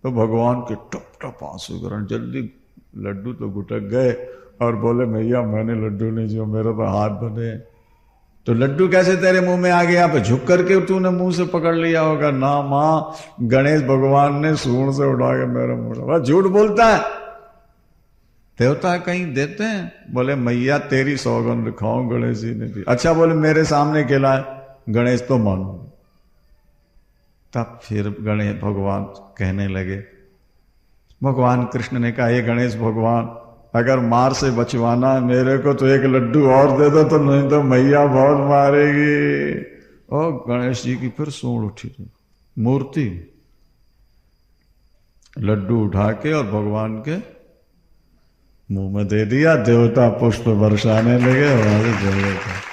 तो भगवान के टप टप आंसू गिरन, जल्दी लड्डू तो गुटक गए, और बोले मैया मैंने लड्डू नहीं, जो मेरे पर हाथ बने। तो लड्डू कैसे तेरे मुंह में आ गया, पे झुक करके तूने मुंह से पकड़ लिया होगा ना। मां गणेश भगवान ने सूंड से उठा के मेरे मुंह, झूठ बोलता है, देवता कहीं देते हैं। बोले मैया तेरी सौगंध खाऊं, गणेश जी ने दी। अच्छा बोले मेरे सामने खिलाए, गणेश तो मानो। तब फिर गणेश भगवान कहने लगे, भगवान कृष्ण ने कहा हे गणेश भगवान, अगर मार से बचवाना है मेरे को तो एक लड्डू और दे दो, तो नहीं तो मैया बहुत मारेगी। और गणेश जी की फिर सूंड उठी, मूर्ति लड्डू उठा के और भगवान के मुंह में दे दिया, देवता पुष्प बरसाने लगे, वहां से चले गए।